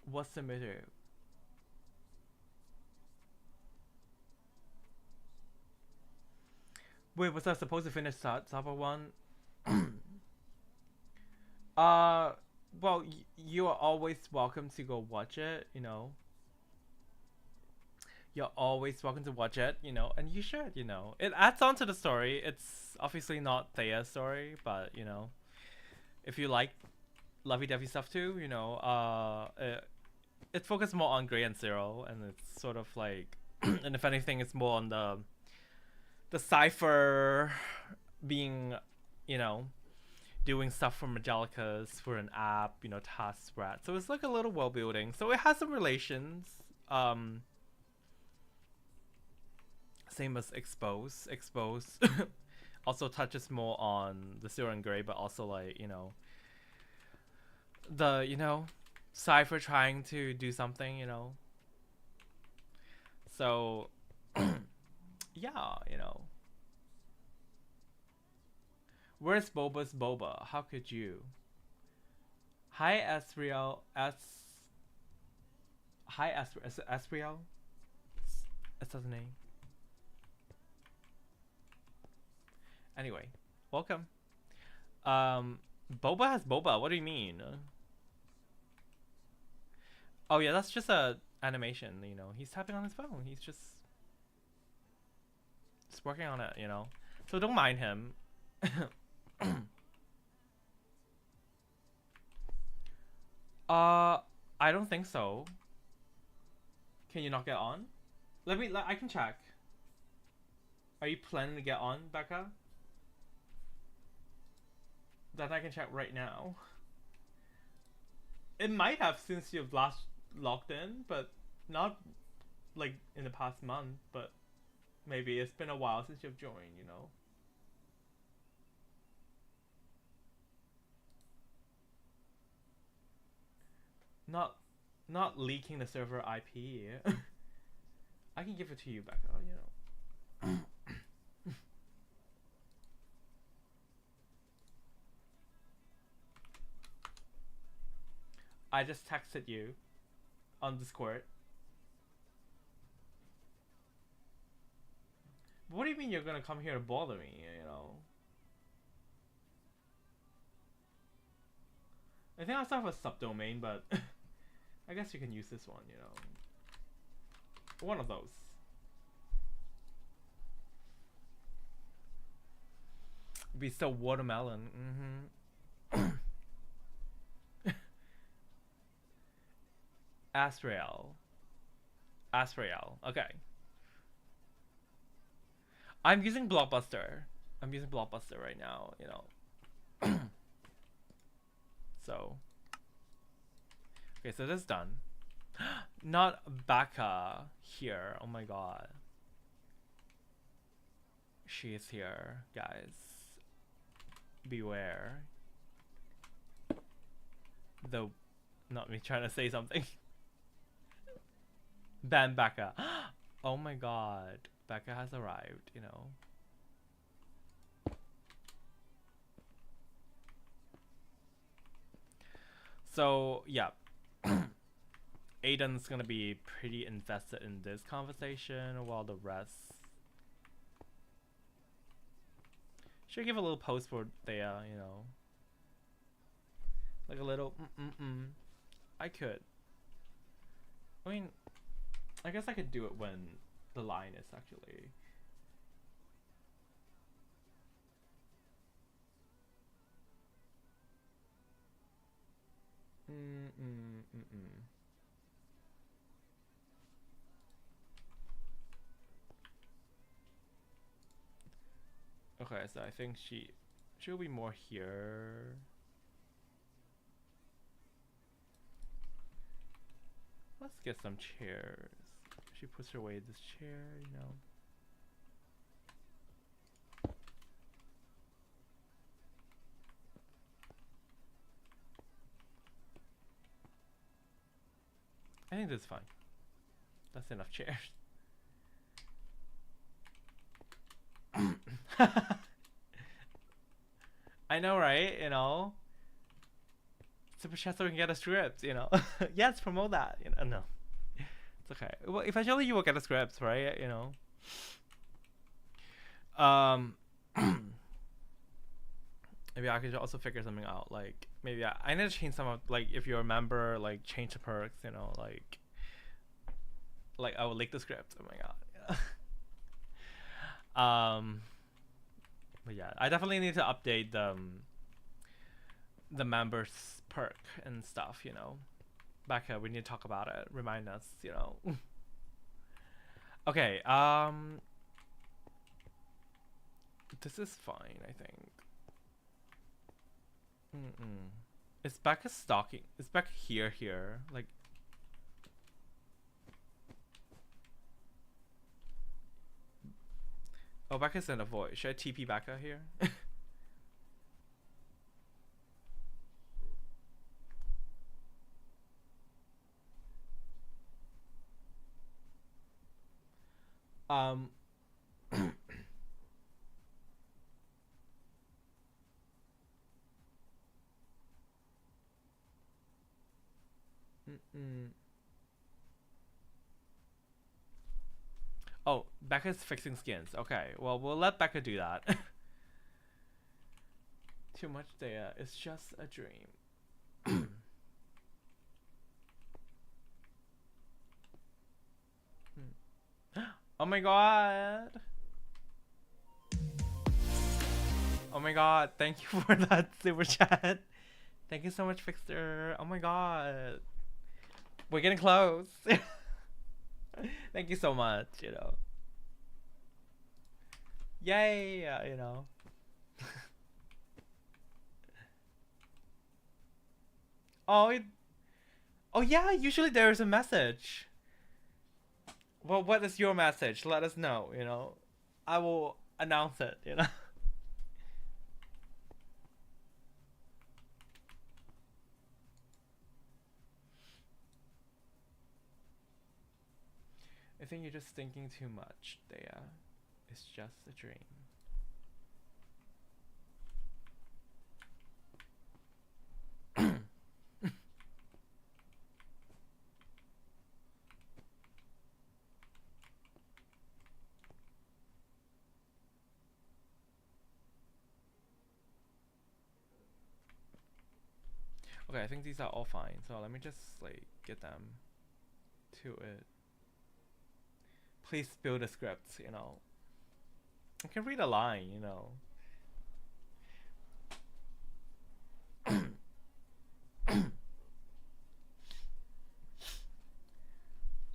Speaker 2: What's the matter? Wait, was I supposed to finish Saba 1? Well, you are always welcome to go watch it, you know. You're always welcome to watch it, you know, and you should, you know. It adds on to the story. It's obviously not Thea's story, but, you know, if you like lovey-dovey stuff too, you know, it focuses more on Gray and Zero, and it's sort of like, and if anything, it's more on the cipher being, you know, doing stuff for Magelica's for an app, you know, task rat. So it's like a little world building. So it has some relations. Same as Expose. Expose also touches more on the Zero and Gray, but also like, you know, the, you know, cipher trying to do something, you know. So yeah, you know. Where's Boba's Boba? How could you? Hi Asriel. Hi Asriel. That's his name. Anyway, welcome. Boba has Boba. What do you mean? Oh yeah, that's just a animation. You know, he's tapping on his phone. He's just working on it. You know, so don't mind him. I don't think so. Can you not get on? I can check. Are you planning to get on, Becca? Then I can check right now. It might have since you've last logged in, but not like in the past month, but maybe it's been a while since you've joined, you know. Not leaking the server IP. I can give it to you, Becca, you know. I just texted you on Discord. What do you mean you're gonna come here to bother me, you know? I think I still have a subdomain, but I guess you can use this one, you know. One of those. Be so watermelon. Asriel. Okay. I'm using Blockbuster. I'm using Blockbuster right now, you know. So, okay, so this is done. Not Baka here. Oh my god. She is here, guys. Beware. The, not me trying to say something. Ban Baka. Oh my god. Baka has arrived, you know. So, yeah. Aiden's gonna be pretty invested in this conversation while the rest should give a little post for Thea, you know. Like a little I could. I mean, I guess I could do it when the line is actually. Okay, so I think she'll be more here. Let's get some chairs. She puts away this chair, you know. I think that's fine. That's enough chairs. I know, right? You know, super chat so we can get a script. You know, yes, promote that. You know, no, it's okay. Well, eventually you will get a script, right? You know. Maybe I could also figure something out. Like maybe I need to change some of, like, if you're a member, like change the perks. You know, like I will leak the script. Oh my god. Yeah. But yeah, I definitely need to update the members perk and stuff, you know. Becca, we need to talk about it. Remind us, you know. Okay, this is fine, I think. Is Becca stalking? Is Becca here? Like, oh, Becca's in a void. Should I TP Becca here? um Oh, Becca's fixing skins. Okay, well, we'll let Becca do that. Too much data. It's just a dream. Oh my god. Oh my god. Thank you for that super chat. Thank you so much, Fixer. Oh my god. We're getting close. Thank you so much, you know. Yay, you know. Oh, oh yeah, usually there's a message. Well, what is your message? Let us know, you know. I will announce it, you know. I think you're just thinking too much, Thea. It's just a dream. Okay, I think these are all fine. So let me just like get them to it. Please build a script, you know. I can read a line, you know.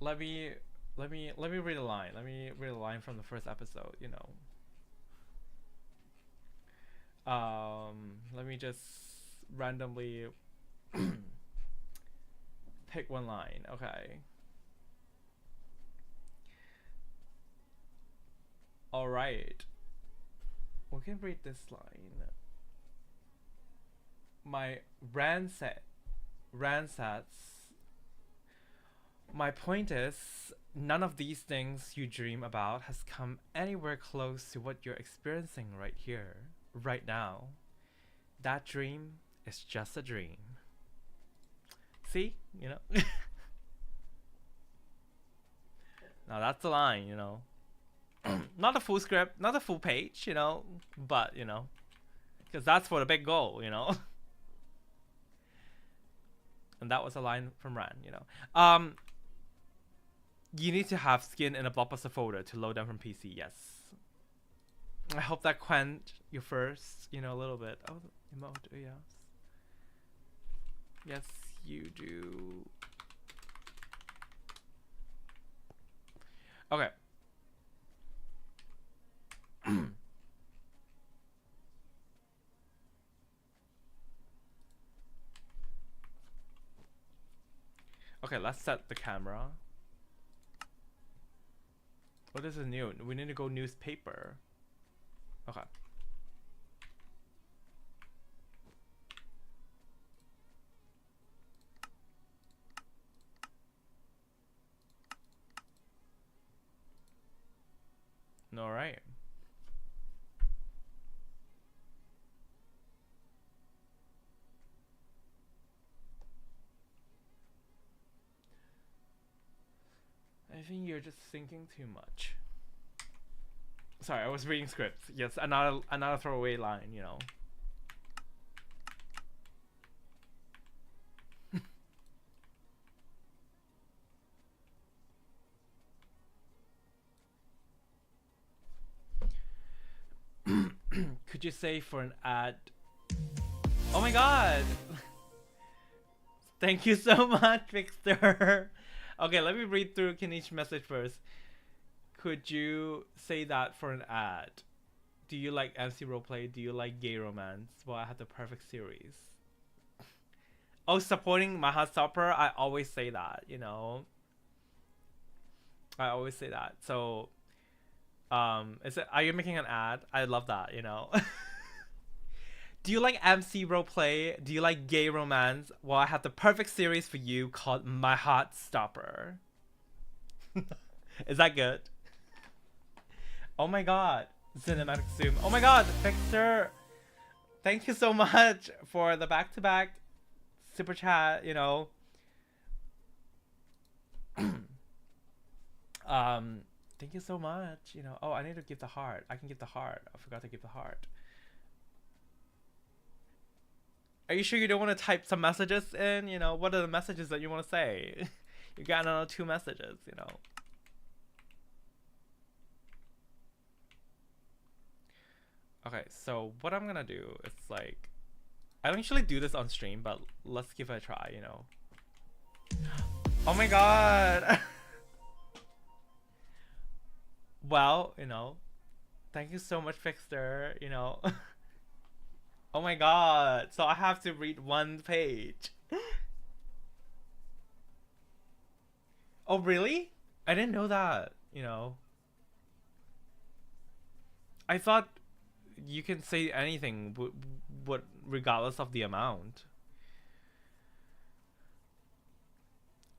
Speaker 2: let me read a line. Let me read a line from the first episode, you know. Let me just randomly pick one line. Okay. All right. We can read this line. My ransats. My point is, none of these things you dream about has come anywhere close to what you're experiencing right here, right now. That dream is just a dream. See? You know? Now that's the line, you know. Not a full script, not a full page, you know, but, you know, because that's for the big goal, you know. And that was a line from Ran, you know. You need to have skin in a blockbuster folder to load them from PC, yes. I hope that quenched your first, you know, a little bit. Oh, emote, yes. Yes, you do. Okay. Okay, let's set the camera. What is new? We need to go newspaper. Okay. All right. I think you're just thinking too much. Sorry, I was reading scripts. Yes, another throwaway line, you know. Could you say for an ad? Oh my god! Thank you so much, Victor. Okay, let me read through Kanish's message first. Could you say that for an ad? Do you like MC roleplay? Do you like gay romance? Well, I have the perfect series. Oh, supporting my Heartstopper? I always say that, you know. I always say that. So, are you making an ad? I love that, you know. Do you like MC roleplay? Do you like gay romance? Well, I have the perfect series for you called My Heartstopper. Is that good? Oh my god. Cinematic zoom. Oh my god, Victor. Thank you so much for the back-to-back super chat, you know. Thank you so much, you know. Oh, I need to give the heart. I can give the heart. I forgot to give the heart. Are you sure you don't want to type some messages in? You know, what are the messages that you want to say? You got another 2 messages, you know. Okay, so what I'm gonna do is like, I don't usually do this on stream, but let's give it a try, you know. Oh my god! Well, you know, thank you so much, Fixter, you know. Oh my god, so I have to read 1 page. Oh really? I didn't know that, you know. I thought you can say anything regardless of the amount.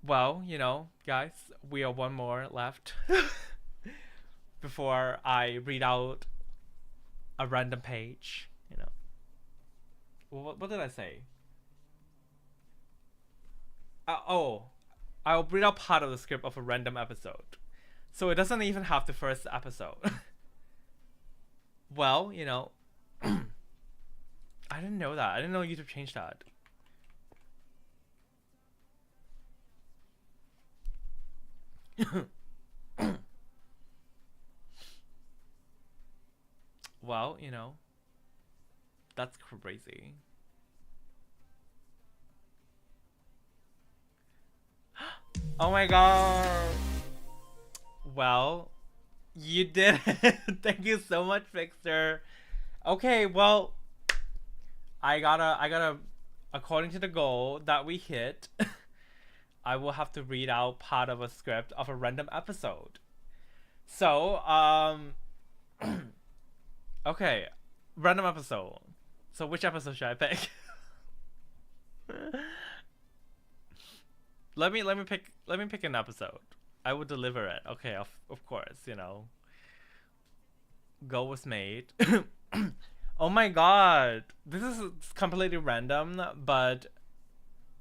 Speaker 2: Well, you know, guys, we are 1 more left before I read out a random page, you know. What did I say? Oh, I'll read out part of the script of a random episode. So it doesn't even have the first episode. Well, you know, I didn't know that. I didn't know YouTube changed that. Well, you know, that's crazy. Oh my god. Well, you did it. Thank you so much, Victor. Okay, well, I gotta, according to the goal that we hit, I will have to read out part of a script of a random episode. So, okay, random episode. So which episode should I pick? let me pick an episode. I will deliver it. Okay, of course, you know. Goal was made. Oh my god. This is completely random, but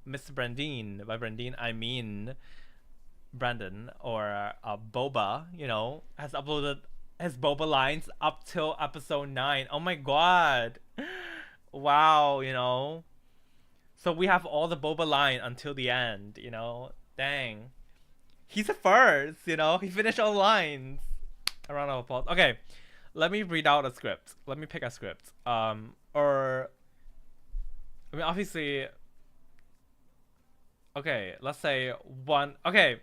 Speaker 2: Miss Brandine, by Brandine I mean Brandon, or Boba, you know, has uploaded his Boba lines up till episode 9. Oh my god. Wow, you know. So we have all the Boba line until the end, you know. Dang. He's a first, you know. He finished all the lines. A round of applause. Okay, let me read out a script. Let me pick a script. Or I mean, obviously. Okay, let's say one. Okay,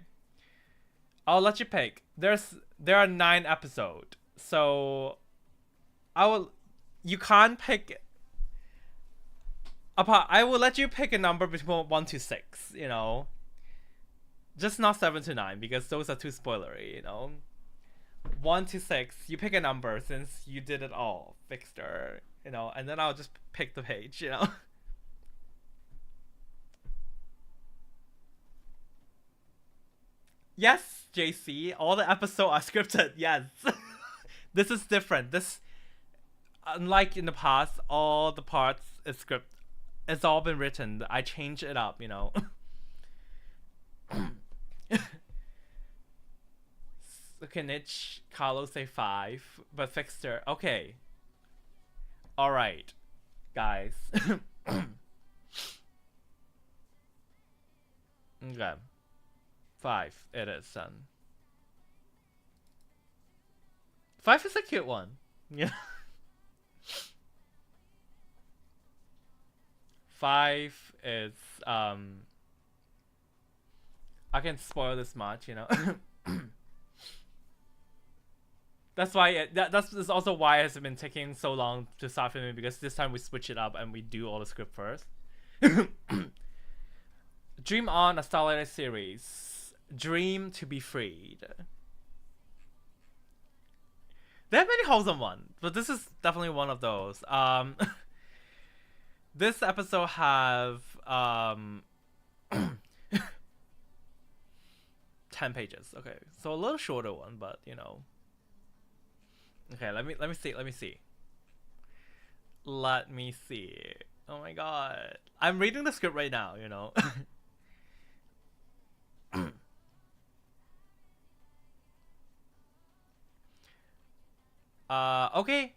Speaker 2: I'll let you pick. There are 9 episodes, so I will. You can't pick. I will let you pick a number between 1 to 6. You know, just not 7 to 9 because those are too spoilery. You know, 1 to 6. You pick a number since you did it all, Fixter. You know, and then I'll just pick the page. You know. Yes, JC, all the episodes are scripted. Yes. This is different. This, unlike in the past, all the parts is script. It's all been written. I change it up, you know. Okay, Niche, Carlos say 5, but Fixter. Okay. All right, guys. Okay. 5 it is then. 5 is a cute one. Yeah. 5 is I can spoil this much, you know. That's why that's also why it's been taking so long to start filming, because this time we switch it up and we do all the script first. Dream on, a starlighter series. Dream to be freed. There are many wholesome ones, but this is definitely one of those. This episode have 10 pages. Okay, so a little shorter one, but you know. Okay, let me see. Let me see. Oh my god, I'm reading the script right now. You know. Okay.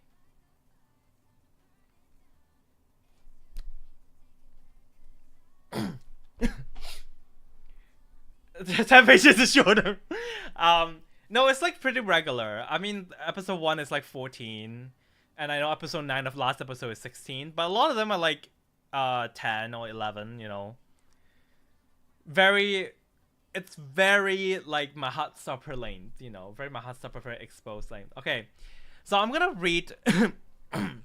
Speaker 2: The 10 pages is shorter. No, it's like pretty regular. I mean, episode 1 is like 14, and I know episode 9 of last episode is 16, but a lot of them are like 10 or 11, you know. It's very like my heart stopper length, you know, very my heart stopper, very exposed length. Okay, so I'm gonna read. I'm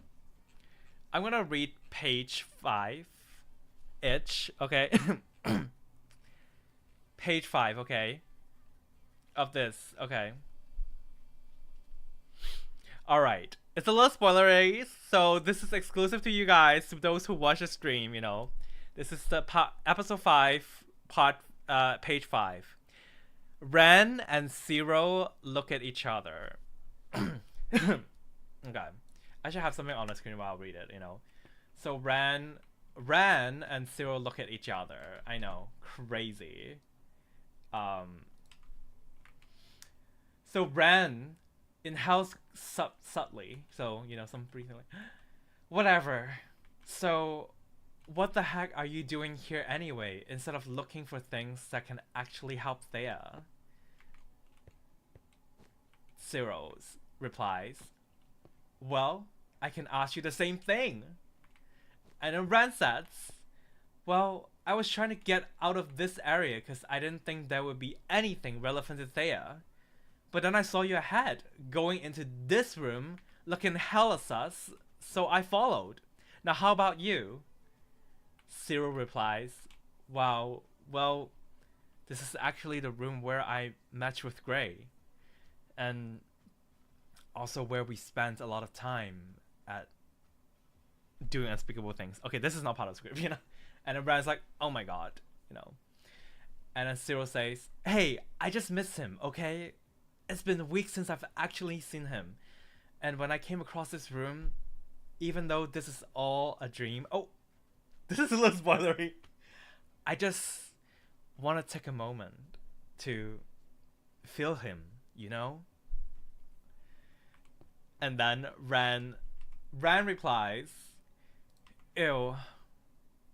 Speaker 2: gonna read page 5 each. Okay. Page 5. Okay. Of this. Okay. All right. It's a little spoilery, so this is exclusive to you guys, to those who watch the stream. You know, this is the episode 5, page 5. Ren and Zero look at each other. Okay, I should have something on the screen while I read it. You know, so Ren and Zero look at each other. I know, crazy. So Ren inhales subtly. So, you know, some breathing like, whatever. So, what the heck are you doing here anyway, instead of looking for things that can actually help Thea? Zeros replies, well, I can ask you the same thing. And then Ren says, well, I was trying to get out of this area because I didn't think there would be anything relevant to Thea. But then I saw your head going into this room looking hella sus, so I followed. Now, how about you? Zero replies, wow, well, this is actually the room where I met with Gray. And also where we spent a lot of time at doing unspeakable things. Okay, this is not part of the script, you know? And then Brian's like, oh my god, you know? And then Cyril says, hey, I just miss him, okay? It's been weeks since I've actually seen him. And when I came across this room, even though this is all a dream, oh, this is a little spoilery. I just want to take a moment to feel him, you know? And then Ran replies, ew,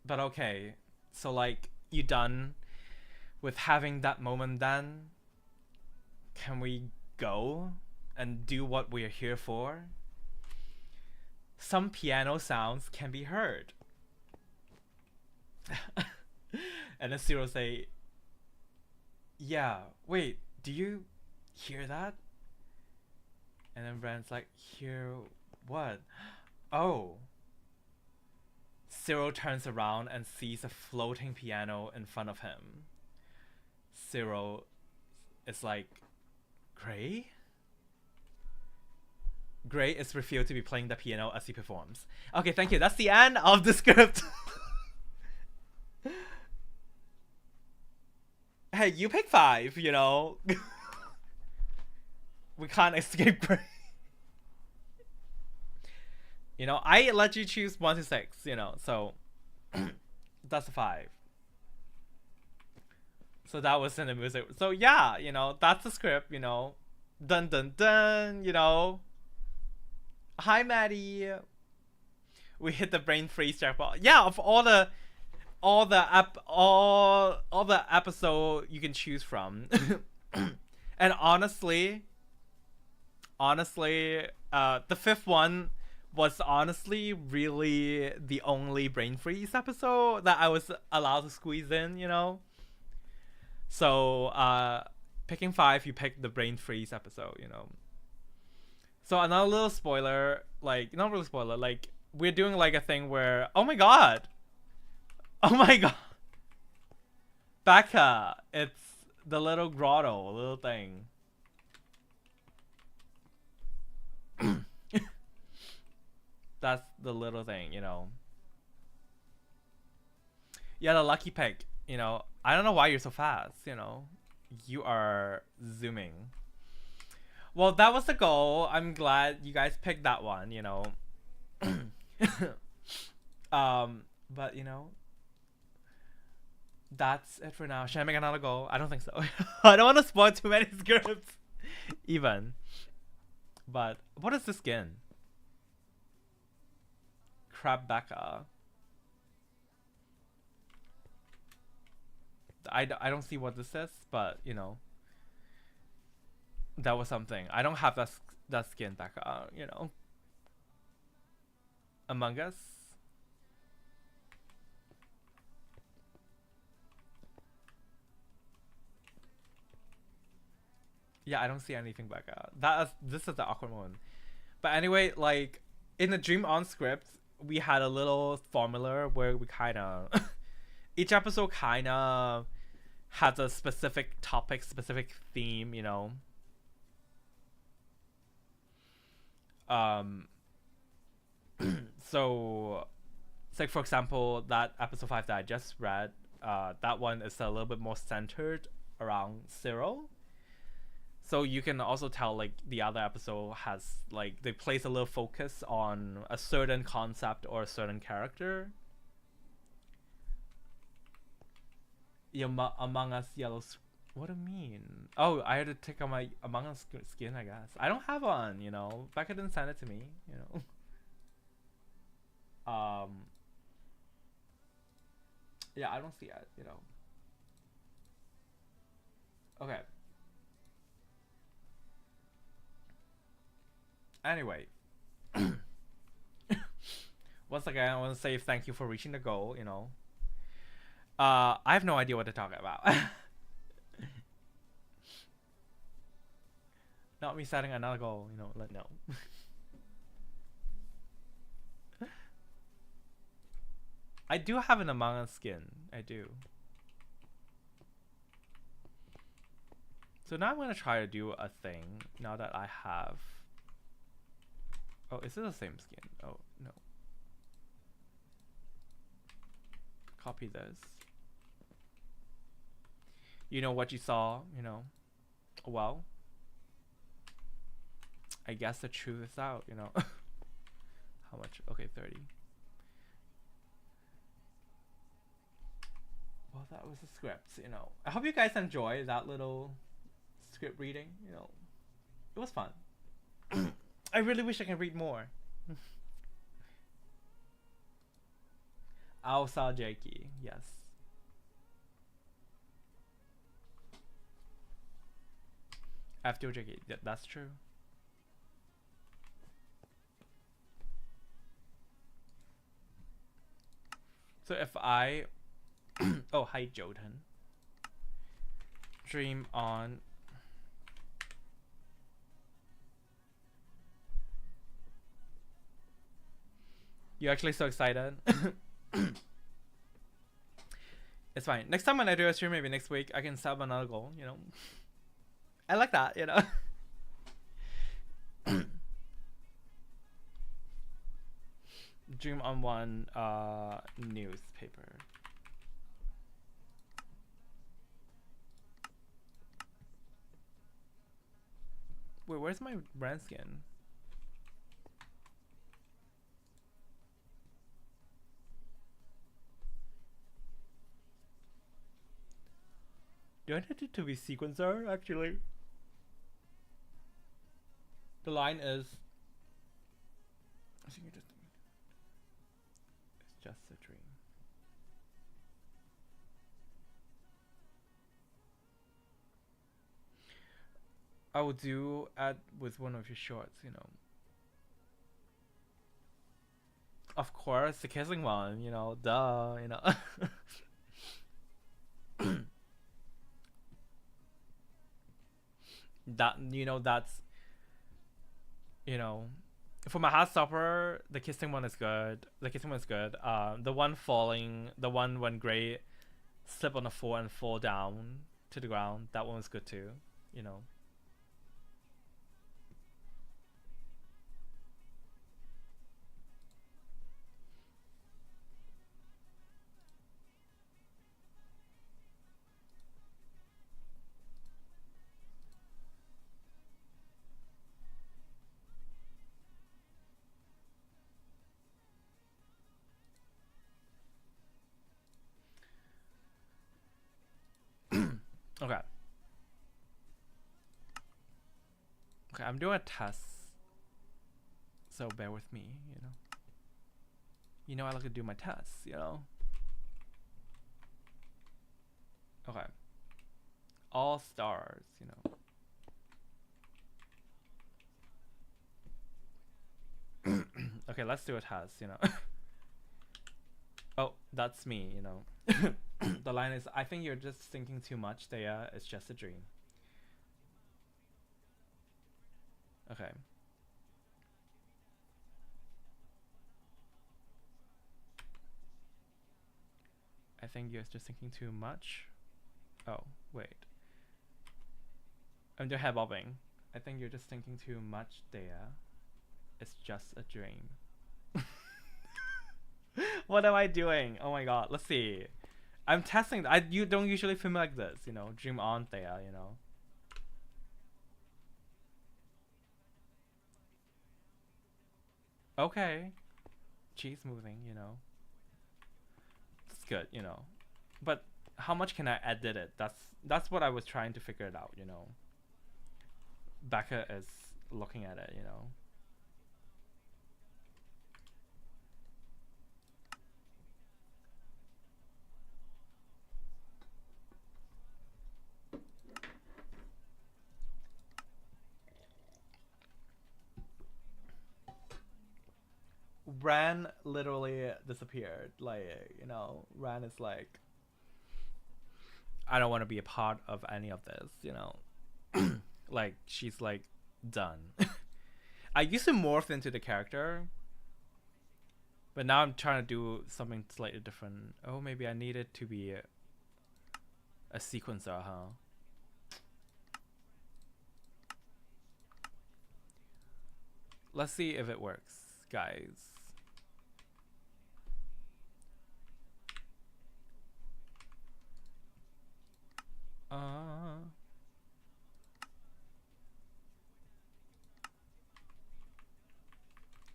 Speaker 2: but okay. So like, you done with having that moment then? Can we go and do what we're here for? Some piano sounds can be heard. And then Cyril say, yeah, wait, do you hear that? And then Brand's like, hear what? Oh. Cyril turns around and sees a floating piano in front of him. Cyril is like, Gray? Gray is revealed to be playing the piano as he performs. Okay, thank you. That's the end of the script. Hey, you pick 5, you know? We can't escape Gray. You know, I let you choose 1 to 6, you know, so that's a 5. So that was in the music. So yeah, you know, that's the script, you know. Dun dun dun, you know. Hi Maddie. We hit the brain freeze jackpot. Yeah, of all the episode you can choose from. And honestly, the 5th one was honestly really the only brain freeze episode that I was allowed to squeeze in, you know? So, picking 5, you pick the brain freeze episode, you know? So another little spoiler, like, not really spoiler, like, we're doing like a thing where, oh my god! Becca, it's the little grotto, little thing. That's the little thing, you know. Yeah, the lucky pick, you know. I don't know why you're so fast, you know. You are zooming. Well, that was the goal. I'm glad you guys picked that one, you know. But you know, that's it for now. Should I make another goal? I don't think so. I don't want to spoil too many scripts, even. But what is the skin? Crab Becca. I don't see what this is, but you know, that was something. I don't have that skin Becca, you know. Among Us. Yeah, I don't see anything Becca. This is the awkward one. But anyway, like in the Dream On script, we had a little formula where we kind of each episode kind of has a specific topic, specific theme, you know. So it's like, for example, that episode 5 that I just read, that one is a little bit more centered around Cyril. So you can also tell like the other episode has like they place a little focus on a certain concept or a certain character. Among Us yellow. What do you mean? Oh, I had to take out my Among Us skin, I guess. I don't have one, you know. Becca didn't send it to me, you know. Yeah, I don't see it, you know. Okay. Anyway. Once again, I want to say thank you for reaching the goal, you know. I have no idea what to talk about. Not me setting another goal, you know, let know. I do have an Among Us skin. I do. So now I'm gonna try to do a thing now that I have. Oh, is it the same skin? Oh, no. Copy this. You know what you saw, you know. Well, I guess the truth is out, you know. How much? Okay, 30. Well, that was a script, you know. I hope you guys enjoy that little script reading, you know. It was fun. I really wish I can read more. Alsa Jakey, yes. After Jakey, that's true. So if I oh, hi Joden. Dream on. You actually so excited? It's fine. Next time when I do a stream, maybe next week, I can set up another goal, you know. I like that, you know. Dream on one newspaper. Wait, where's my brand skin? Do I need it to be sequencer, actually? The line is... I think it's just a dream. I will do ad with one of your shorts, you know. Of course, the kissing one, you know, duh, you know. That, you know, that's, you know, for my Heartstopper, the kissing one is good. The kissing one is good. The one falling, the one when Gray slip on the floor and fall down to the ground, that one was good too, you know. Okay. Okay, I'm doing a test, so bear with me, you know. You know I like to do my tests, you know. Okay. All stars, you know. Okay, let's do a test, you know. Oh, that's me, you know. The line is, I think you're just thinking too much, Thea. It's just a dream. Okay. I think you're just thinking too much. Oh, wait. I'm doing head bobbing. I think you're just thinking too much, Thea. It's just a dream. What am I doing? Oh my god, let's see. I'm testing. You don't usually film like this, you know. Dream on, Thea, you know. Okay. Cheese moving, you know. It's good, you know. But how much can I edit it? That's what I was trying to figure it out, you know. Becca is looking at it, you know. Ran literally disappeared. Like, you know, Ran is like, I don't want to be a part of any of this, you know. Like, she's like, done. I used to morph into the character. But now I'm trying to do something slightly different. Oh, maybe I need it to be a sequencer, huh? Let's see if it works, guys.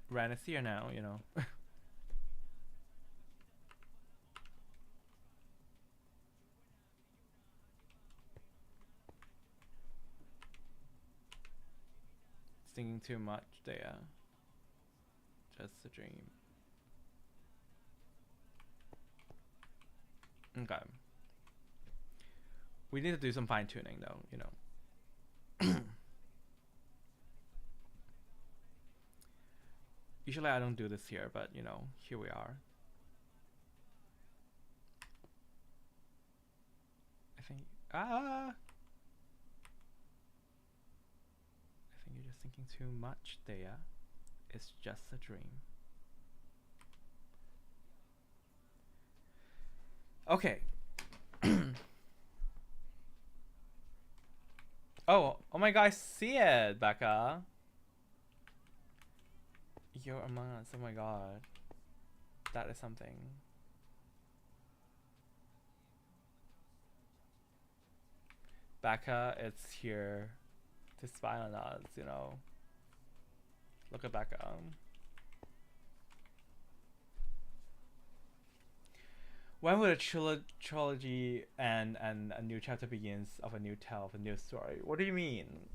Speaker 2: Ran is here now, you know. Thinking too much there. Just a dream. Okay. We need to do some fine tuning though, you know. Usually I don't do this here, but you know, here we are. I think I think you're just thinking too much there. It's just a dream. Okay. Oh my god, I see it, Becca. You're among us. Oh my god. That is something. Becca, it's here to spy on us, you know. Look at Becca. When will a trilogy and a new chapter begins of a new tale of a new story? What do you mean?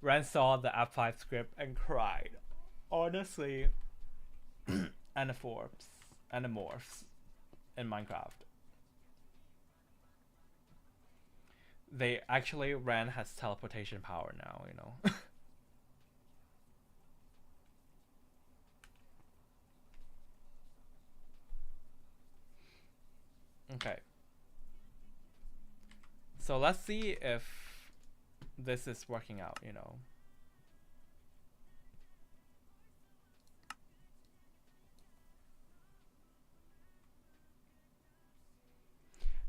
Speaker 2: Ren saw the F5 script and cried. Honestly, anamorphs in Minecraft. They actually Ren has teleportation power now, you know. Okay. So let's see if this is working out, you know.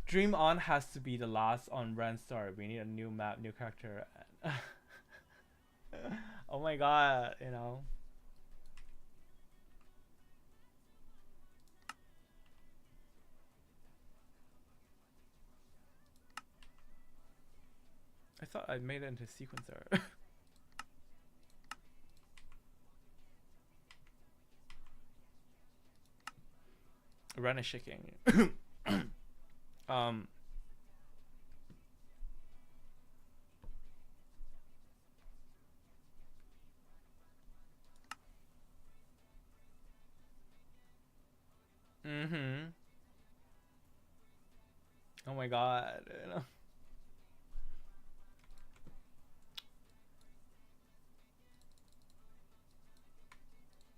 Speaker 2: Dream On has to be the last on Ren's story. We need a new map, new character. Oh my god, you know. I thought I made it into sequencer. Ren is shaking. Oh my god, you know.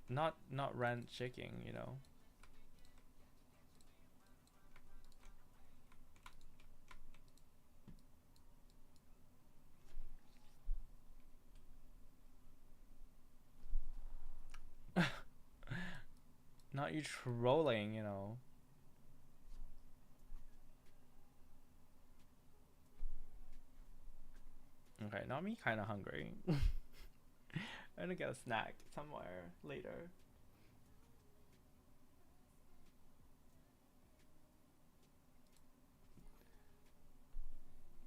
Speaker 2: Not Ren shaking, you know. Not you trolling, you know. Okay, not me kinda hungry. I'm gonna get a snack somewhere later.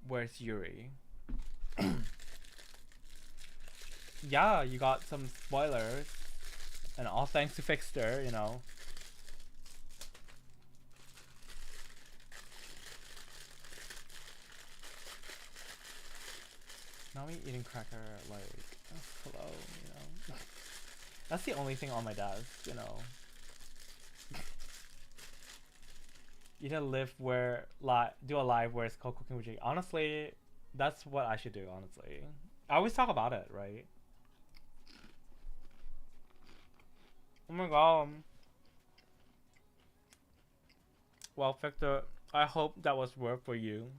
Speaker 2: Where's Yuri? Yeah, you got some spoilers. And all thanks to Fixter, you know. Now me eating cracker like hello, you know. That's the only thing on my desk, you know. You need to live where do a live where it's called cooking with Jake. Honestly, that's what I should do, honestly. I always talk about it, right? Oh my god. Well, Victor, I hope that was work for you.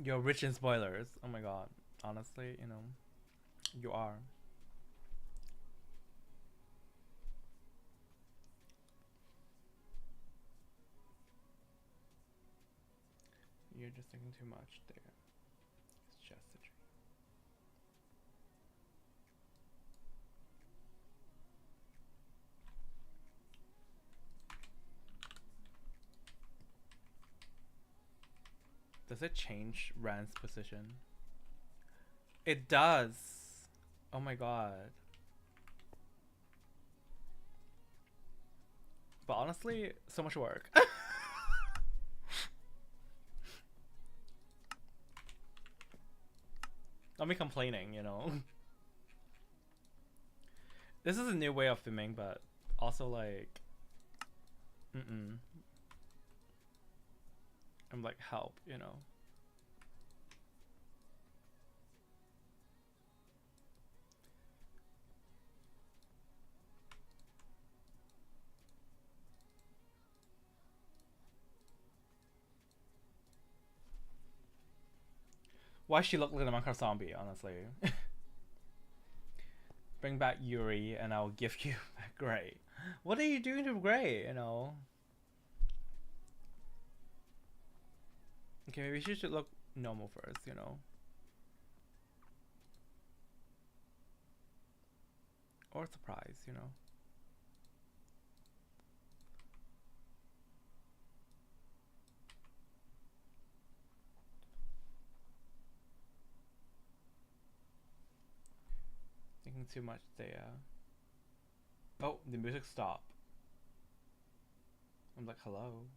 Speaker 2: You're rich in spoilers. Oh my god. Honestly, you know, you are. You're just thinking too much there. It's just a dream. Does it change Rand's position? It does. Oh my god. But honestly, so much work. Not me complaining, you know. This is a new way of filming, but also like, I'm like, help, you know. Why she look like a Minecraft zombie, honestly. Bring back Yuri and I'll give you back Gray. What are you doing to Gray, you know? Okay, maybe she should look normal first, you know? Or surprise, you know? Thinking too much there. Oh, the music stopped. I'm like, hello?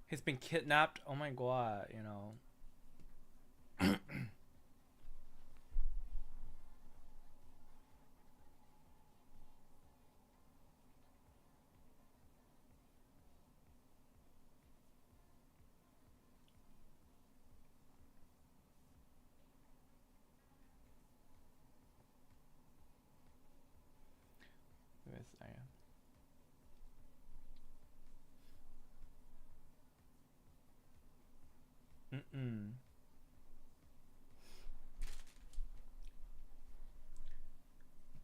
Speaker 2: He's been kidnapped? Oh my god, you know? Where's I am?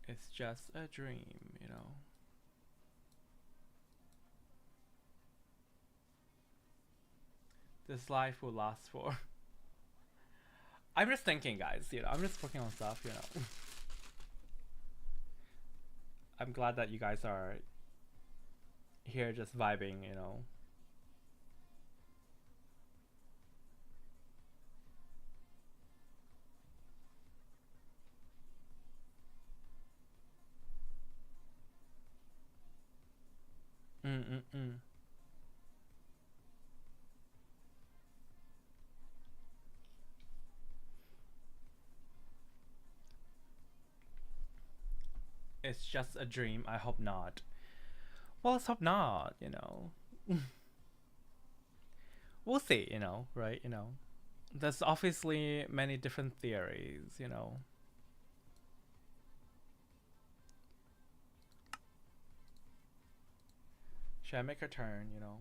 Speaker 2: It's just a dream, you know? This life will last for. I'm just thinking, guys, you know, I'm just working on stuff, you know? I'm glad that you guys are here just vibing, you know? It's just a dream. I hope not. Well, let's hope not, you know? We'll see, you know, right? You know? There's obviously many different theories, you know? Should I make her turn, you know?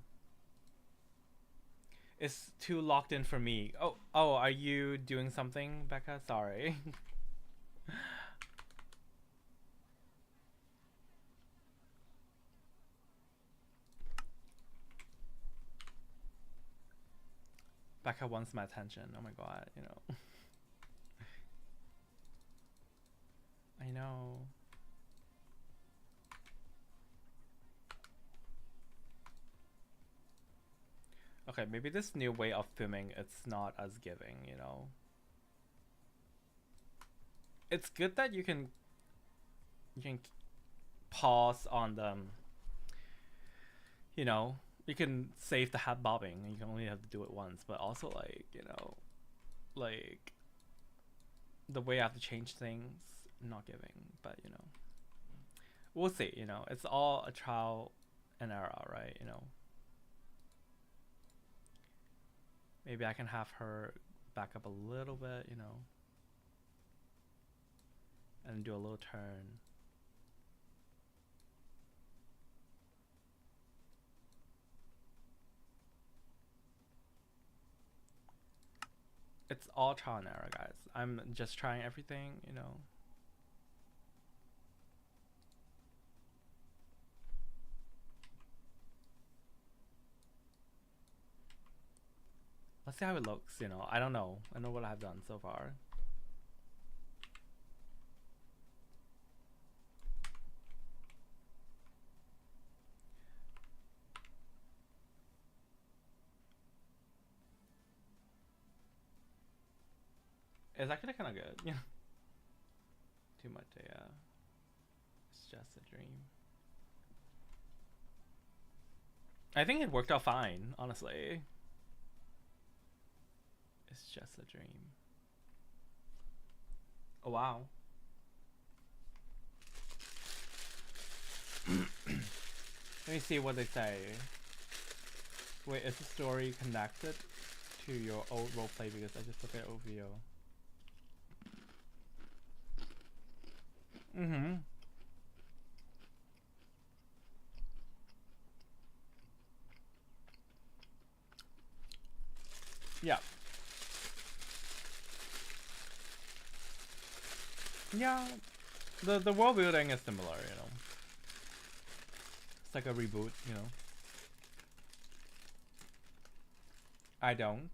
Speaker 2: It's too locked in for me. Oh, are you doing something, Becca? Sorry. Becca wants my attention. Oh my god, you know. I know. Okay, maybe this new way of filming, it's not as giving, you know. It's good that you can pause on them. You know, you can save the hat bobbing and you can only have to do it once, but also like, you know, like the way I have to change things, not giving, but you know. We'll see, you know. It's all a trial and error, right? You know. Maybe I can have her back up a little bit, you know. And do a little turn. It's all trial and error, guys. I'm just trying everything, you know. Let's see how it looks, you know. I don't know. I know what I have done so far. It's actually kind of good. Yeah. Too much, yeah. It's just a dream. I think it worked out fine, honestly. It's just a dream. Oh, wow. Let me see what they say. Wait, is the story connected to your old roleplay? Because I just looked at OVO. Mm-hmm. Yeah. Yeah. The world building is similar, you know. It's like a reboot, you know. I don't.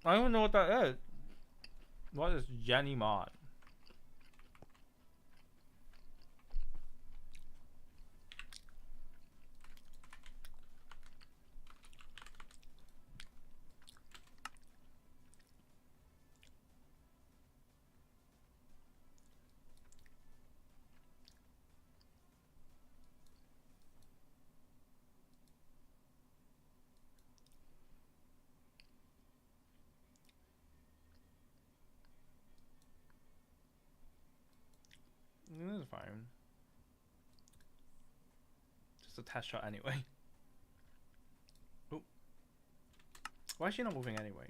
Speaker 2: I don't even know what that is. What is Jenny Mod? This is fine. Just a test shot anyway. Oop. Why is she not moving anyway?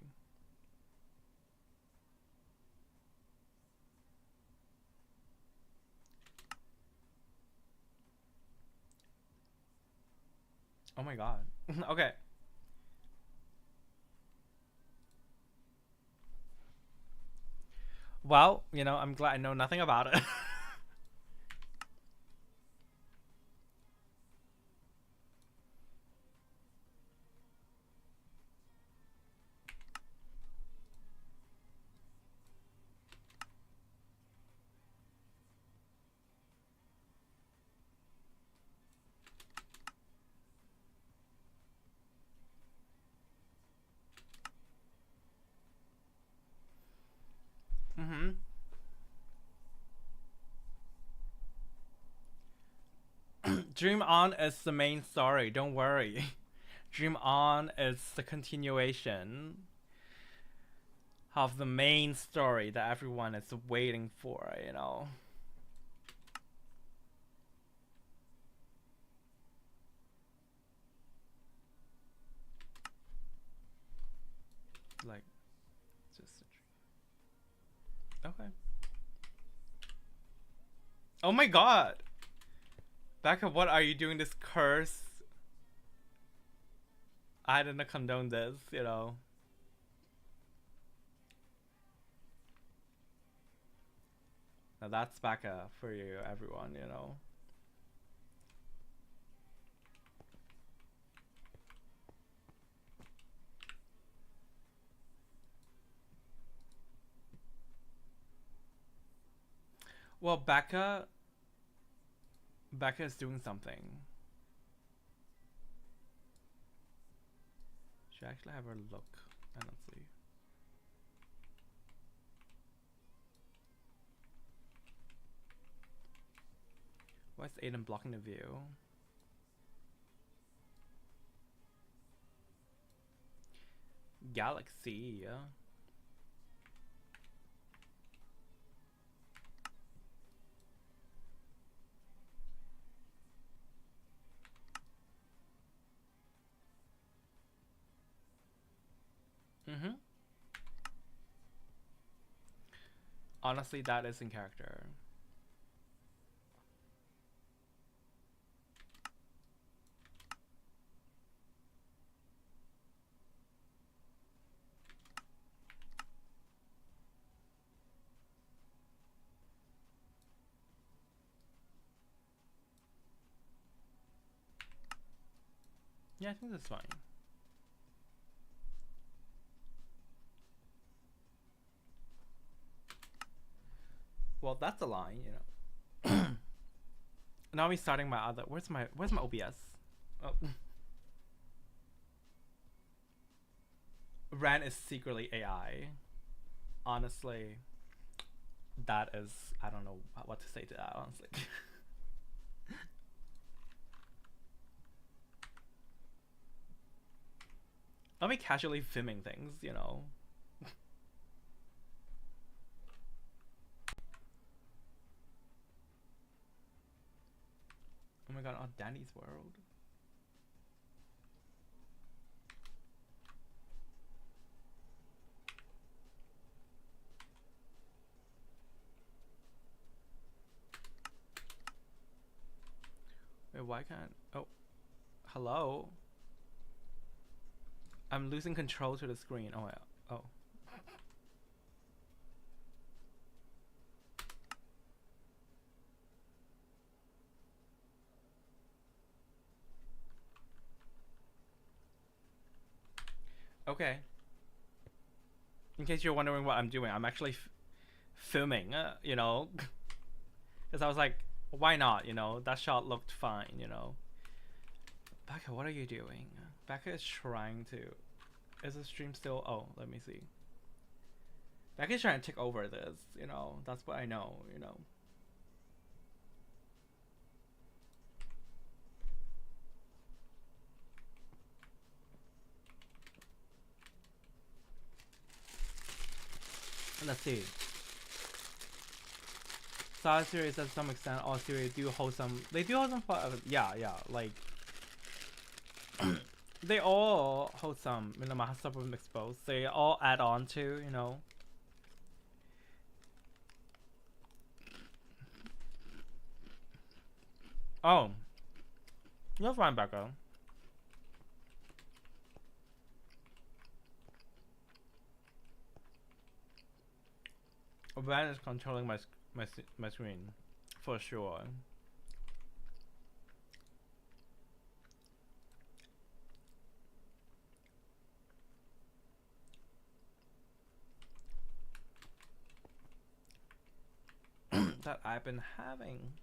Speaker 2: Oh my god. Okay. Well, you know, I'm glad I know nothing about it. Mm-hmm. Dream On is the main story, don't worry. Dream On is the continuation of the main story that everyone is waiting for, you know. Like, just a dream. Okay. Oh my god! Becca, what are you doing, this curse? I didn't condone this, you know. Now that's Becca for you, everyone, you know. Well, Becca is doing something. Should I actually have her look and let's see. Why is Aiden blocking the view? Galaxy. Mm-hmm. Honestly, that is in character. Yeah, I think that's fine. Well, that's a line, you know. Now I'm starting my other. Where's my OBS? Oh. Ran is secretly AI. Honestly, that is, I don't know what to say to that. Honestly. I'll be casually filming things, you know. Oh my god, on Danny's world. Wait, why can't? Oh, hello. I'm losing control to the screen. Oh, yeah. Oh. Okay. In case you're wondering what I'm doing, I'm actually filming, you know. Because I was like, why not, you know? That shot looked fine, you know. Becca, what are you doing? Becca is trying to... Is the stream still... Oh, let me see. Becca is trying to take over this, you know. That's what I know, you know. Let's see. Star series to some extent, all series do hold some... They do hold some... Yeah, like... They all hold some, you know, Master Room exposed. They all add on to, you know. Oh. You're fine, Becca. Van is controlling my screen. For sure. That I've been having.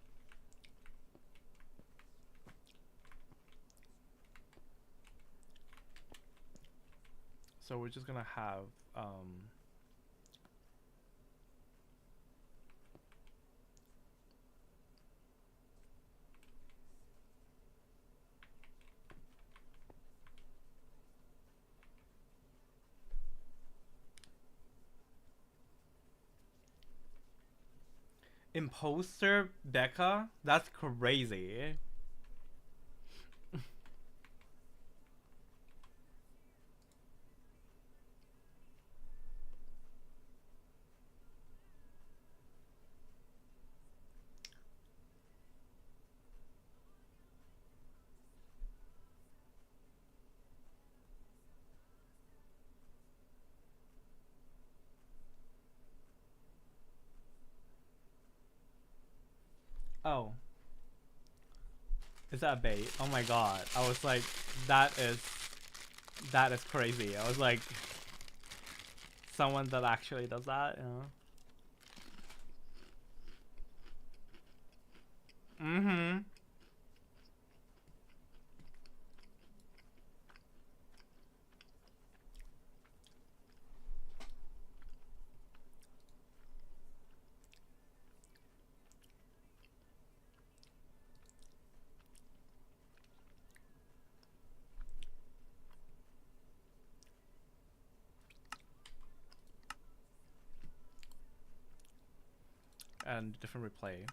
Speaker 2: So we're just gonna have imposter Becca? That's crazy. Oh. Is that a bait? Oh my god. I was like, that is crazy. I was like, someone that actually does that, you know? Mm-hmm. And different replay.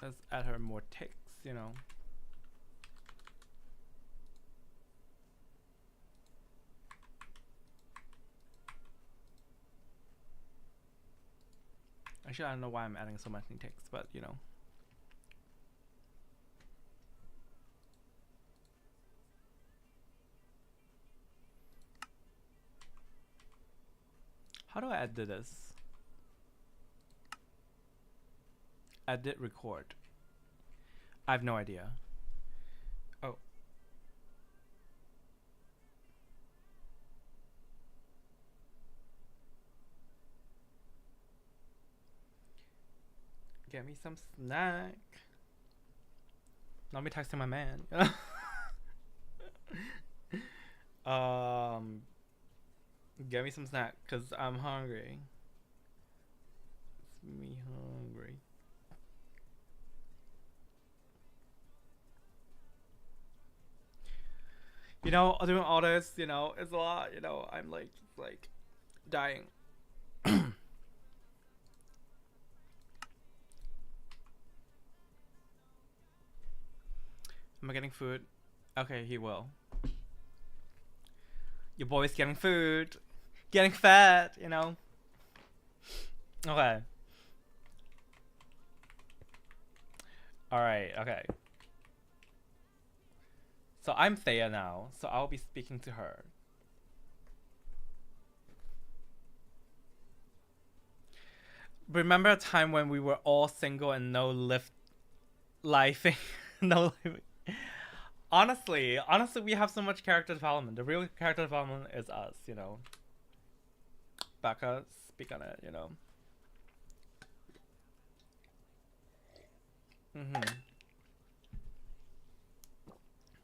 Speaker 2: Let's add her more ticks, you know. Actually, I don't know why I'm adding so many ticks, but you know. How do I edit this? Edit record. I have no idea. Oh. Get me some snack. Not me texting my man. Get me some snack, cause I'm hungry. It's me hungry. You know, doing all this, you know, it's a lot. You know, I'm like dying. Am I getting food? Okay, he will. Your boy's getting food, getting fat. You know. Okay. All right. Okay. So I'm Thea now, so I'll be speaking to her. Remember a time when we were all single and no lifing, no living. Honestly, we have so much character development. The real character development is us, you know. Becca, speak on it, you know.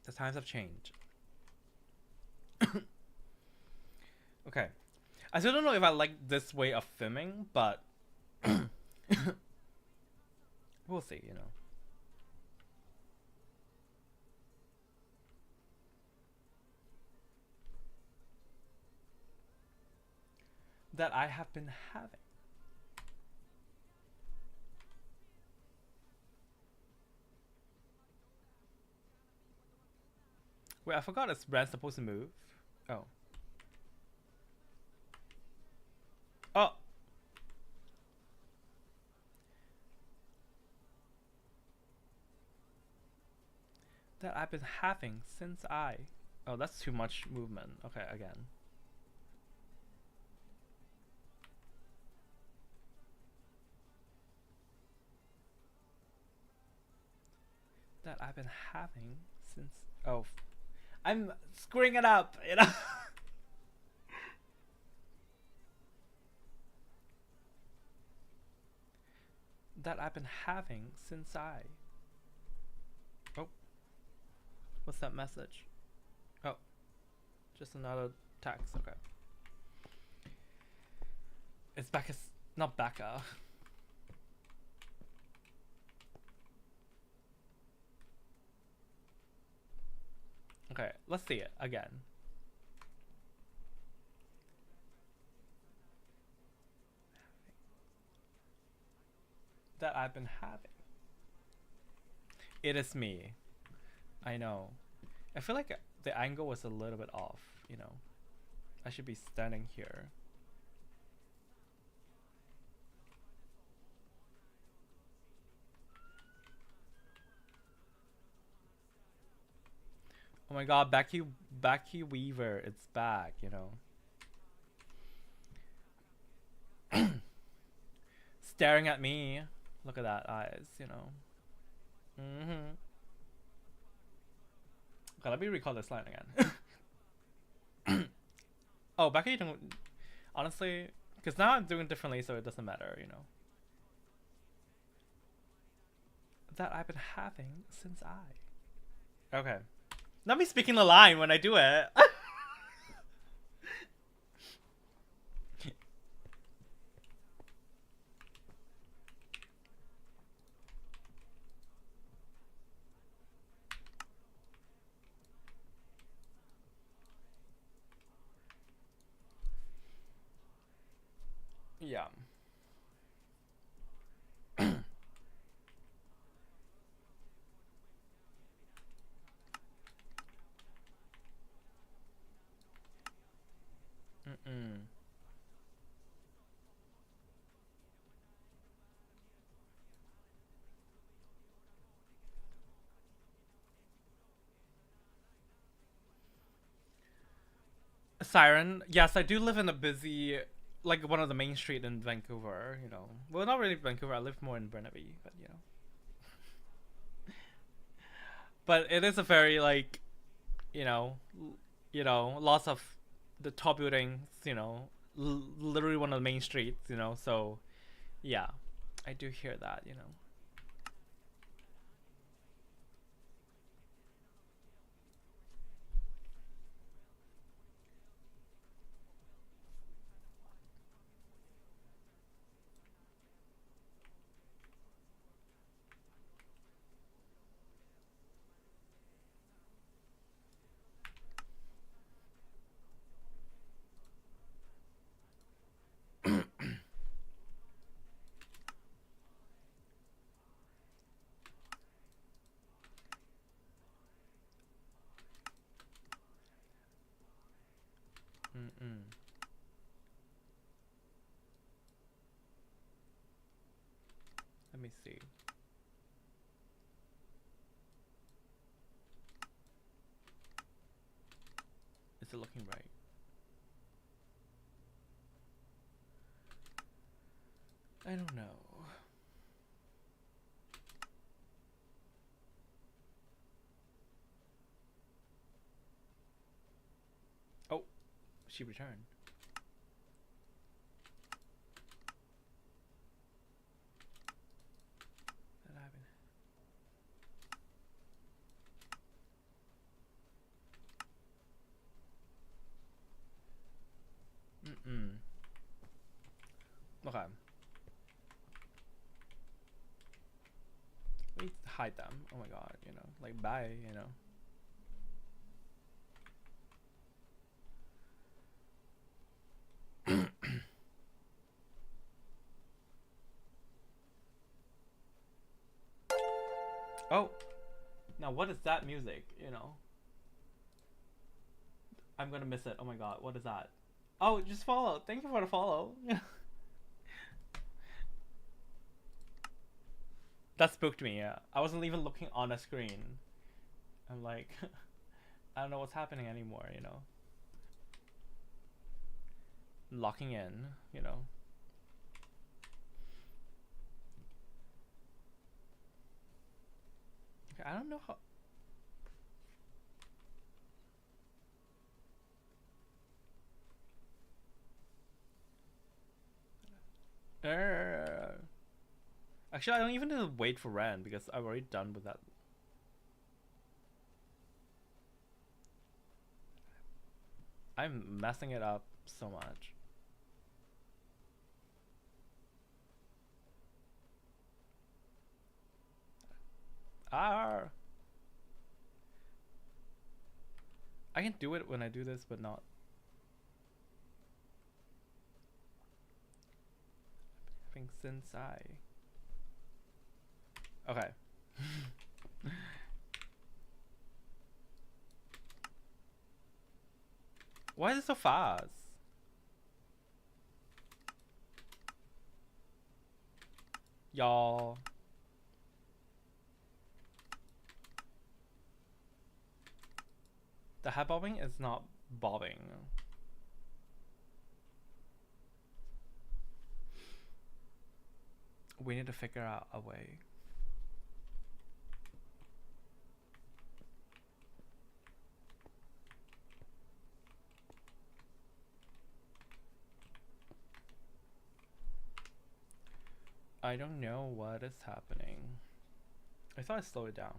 Speaker 2: The times have changed. Okay. I still don't know if I like this way of filming, but we'll see, you know. That I have been having. Wait, I forgot is Brand supposed to move? Oh. Oh! That I've been having since I... Oh, that's too much movement. Okay, again. That I've been having since... Oh. I'm screwing it up, you know? That I've been having since I... Oh. What's that message? Oh. Just another text, okay. It's Becca... Not Becca. Okay, let's see it again. That I've been having. It is me. I know. I feel like the angle was a little bit off, you know. I should be standing here. Oh my god, Becky Weaver, it's back, you know. Staring at me. Look at that eyes, you know. Okay, let me recall this line again. Oh, Becky, you don't... Honestly, because now I'm doing it differently, so it doesn't matter, you know. That I've been having since I... Okay. Not me speaking the line when I do it. Yeah. Siren, yes, I do live in a busy, like one of the main street in Vancouver. You know, well, not really Vancouver. I live more in Burnaby, but you know. But it is a very like, you know, lots of the top buildings. You know, literally one of the main streets. You know, so yeah, I do hear that. You know. Mm-mm. Let me see. Is it looking right? I don't know. Oh, she returned. What happened? Mm-mm. Okay. We hide them. Oh my god, you know. Like, bye, you know. Oh, now what is that music? You know, I'm gonna miss it. Oh my god, what is that? Oh, just follow. Thank you for the follow. That spooked me. Yeah, I wasn't even looking on the screen. I'm like, I don't know what's happening anymore. You know, locking in. You know. Okay, I don't know how. Actually, I don't even need to wait for Ren because I've already done with that. I'm messing it up so much. Ah, I can do it when I do this, but not. Having since I. Okay. Why is it so fast? Y'all. The head bobbing is not bobbing. We need to figure out a way. I don't know what is happening. I thought I slowed it down.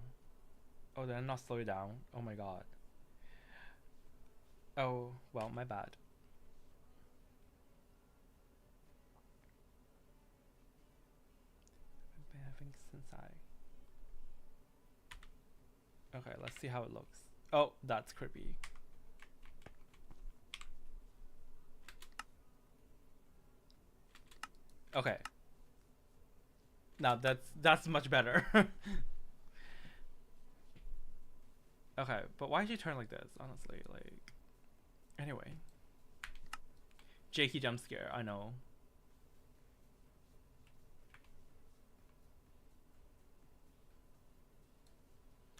Speaker 2: Oh, did I not slow it down? Oh my god. Oh, well, my bad. I've been having since I. Okay, let's see how it looks. Oh, that's creepy. Okay. Now that's much better. Okay, but why did you turn like this? Honestly, like. Anyway. Jakey jump scare. I know.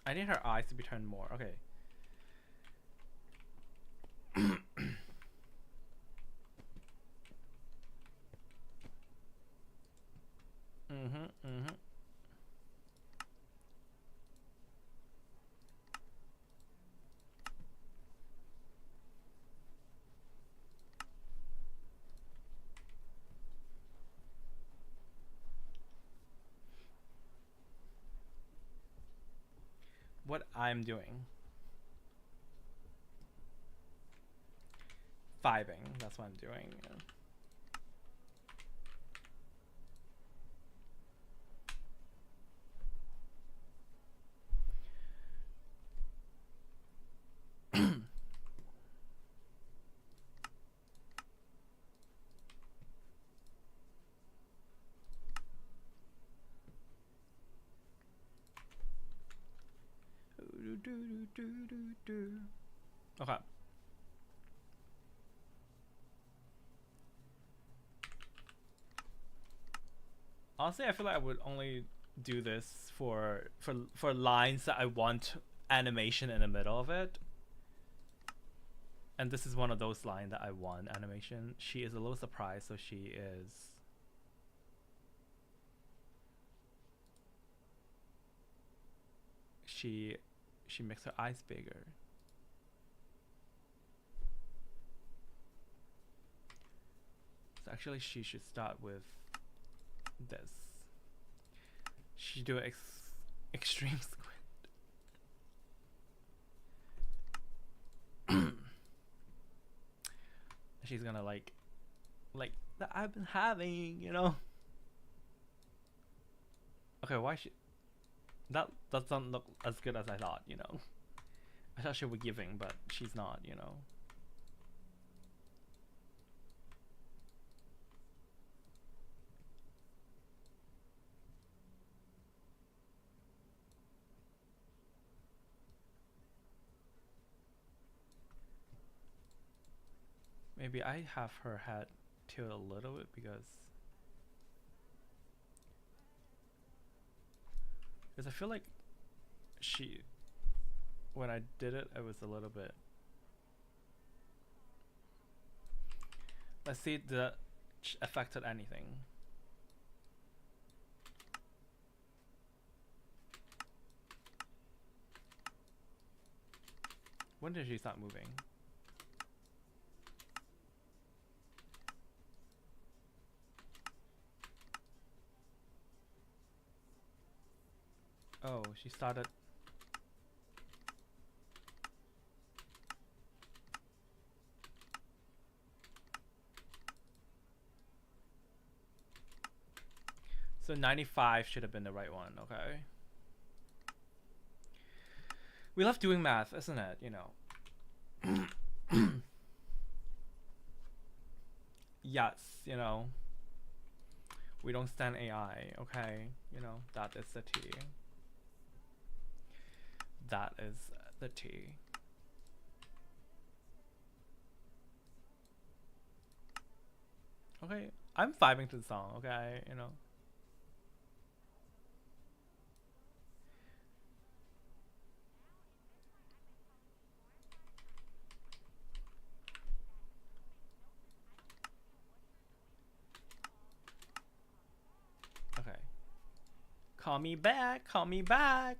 Speaker 2: I need her eyes to be turned more. Okay. Mm-hmm. What I'm doing. Vibing. That's what I'm doing. Okay. Honestly, I feel like I would only do this for lines that I want animation in the middle of it. And this is one of those lines that I want animation. She is a little surprised, so she is. She makes her eyes bigger. So actually, she should start with this. She do extreme squint. She's gonna like that I've been having, you know. Okay, why she? That doesn't look as good as I thought, you know. I thought she would be giving, but she's not, you know. Maybe I have her head tilt a little bit because I feel like she, when I did it, it was a little bit. Let's see if that affected anything. When did she start moving? Oh, she started. So 95 should have been the right one, okay? We love doing math, isn't it? You know. Yes, you know. We don't stand AI, okay? You know, that is the T. That is the T. Okay, I'm vibing to the song, okay? You know. Okay. Call me back, call me back.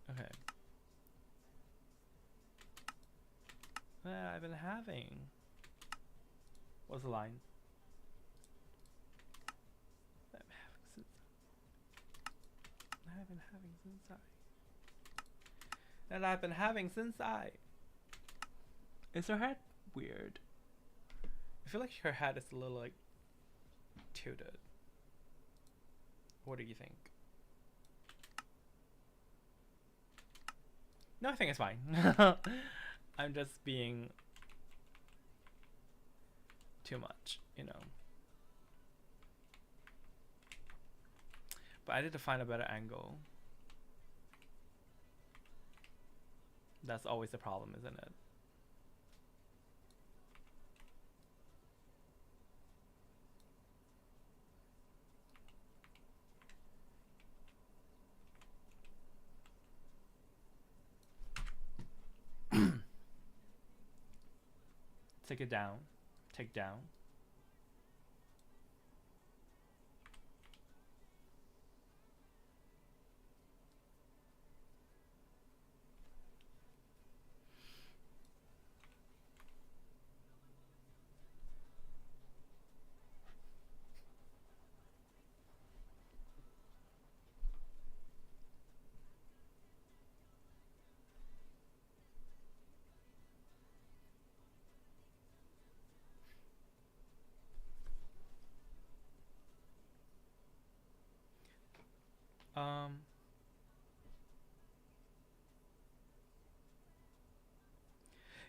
Speaker 2: Okay. I've been having. What's the line? I've been having since I. And I've been having since I. Is her head weird? I feel like her head is a little like tilted. What do you think? No, I think it's fine. I'm just being too much, you know. But I need to find a better angle. That's always the problem, isn't it? Take it down. Take down. Um,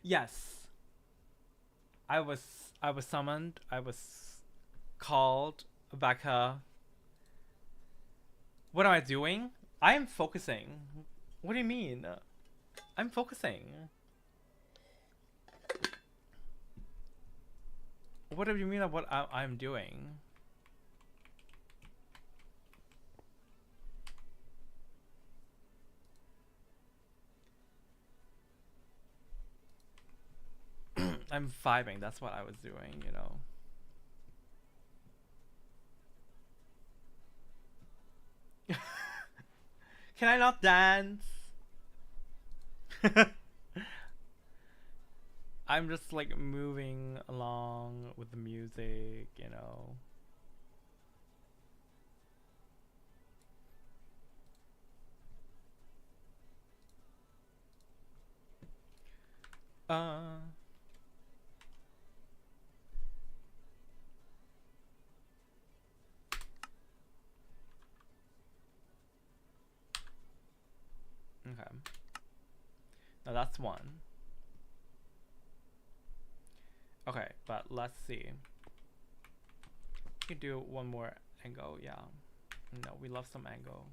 Speaker 2: yes, I was summoned. I was called. Becca. What am I doing? I am focusing. What do you mean? I'm focusing. What do you mean of what I'm doing? I'm vibing. That's what I was doing, you know. Can I not dance? I'm just like moving along with the music, you know. Uh okay. Now that's one. Okay, but let's see. We can do one more angle, yeah. No, we love some angle.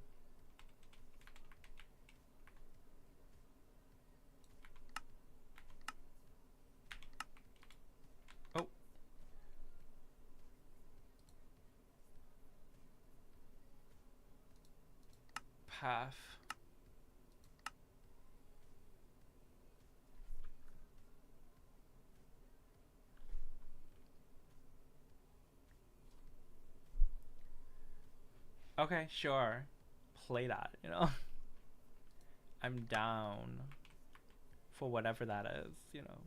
Speaker 2: Oh. Path. Okay, sure. Play that, you know. I'm down for whatever that is, you know.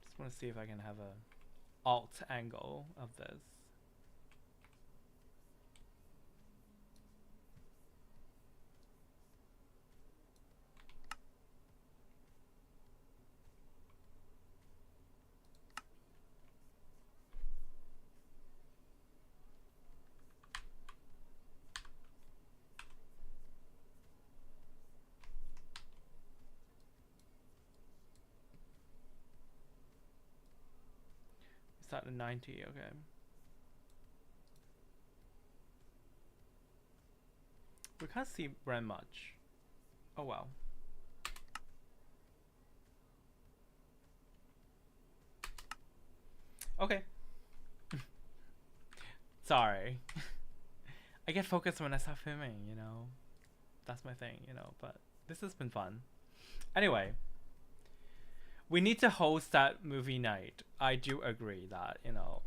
Speaker 2: Just want to see if I can have a alt angle of this. It's at 90, okay. We can't see very much. Oh well. Okay. Sorry. I get focused when I start filming, you know. That's my thing, you know, but this has been fun. Anyway, we need to host that movie night. I do agree that, you know.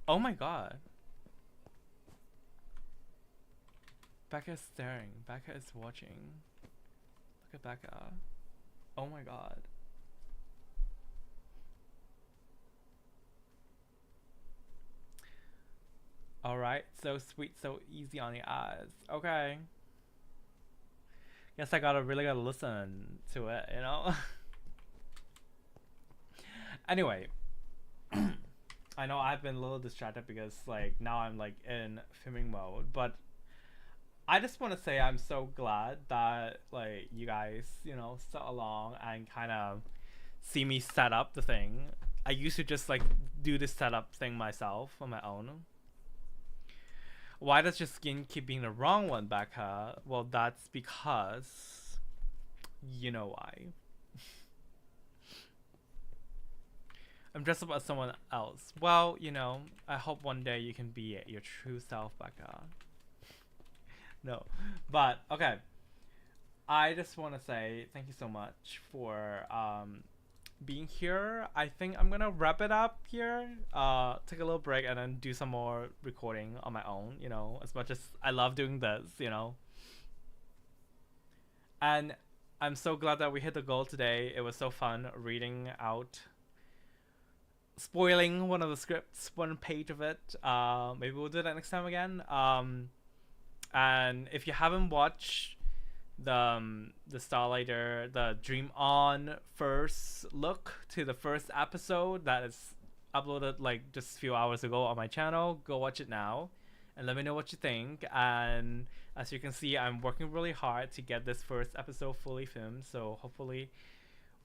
Speaker 2: Oh my god. Becca is staring. Becca is watching. Look at Becca. Oh my god. Alright, so sweet, so easy on the eyes. Okay. Guess I really gotta listen to it, you know? Anyway. I know I've been a little distracted because like now I'm like in filming mode, but I just want to say I'm so glad that like you guys, you know, stuck along and kind of see me set up the thing. I used to just like do this setup thing myself on my own. Why does your skin keep being the wrong one, Becca? Well, that's because you know why. I'm dressed up as someone else. Well, you know, I hope one day you can be your true self, Becca. No, but okay. I just want to say thank you so much for being here. I think I'm gonna wrap it up here. Take a little break and then do some more recording on my own. You know, as much as I love doing this, you know. And I'm so glad that we hit the goal today. It was so fun reading out, spoiling one of the scripts, one page of it. Maybe we'll do that next time again. And if you haven't watched the Starlighter, the Dream On first look to the first episode that is uploaded like just a few hours ago on my channel, go watch it now and let me know what you think. And as you can see, I'm working really hard to get this first episode fully filmed, so hopefully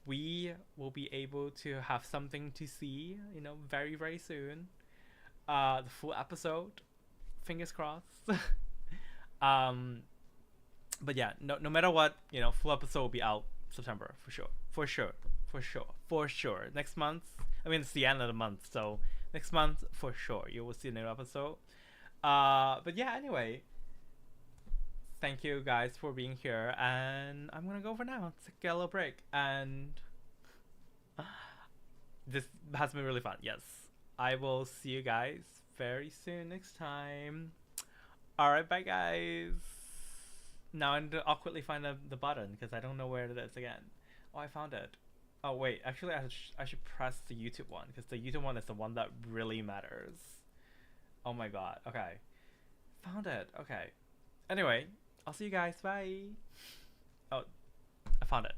Speaker 2: we will be able to have something to see, you know, very very soon. The full episode, fingers crossed. um but yeah, no matter what, you know, full episode will be out September for sure, for sure. Next month, I mean it's the end of the month, so next month for sure you will see a new episode. But yeah, anyway, thank you guys for being here, and I'm gonna go for now. Take a little break, and this has been really fun. Yes, I will see you guys very soon next time. Alright, bye guys. Now I need to awkwardly find the button because I don't know where it is again. Oh, I found it. Oh wait, actually I should press the YouTube one because the YouTube one is the one that really matters. Oh my god. Okay, found it. Okay. Anyway, I'll see you guys. Bye. Oh, I found it.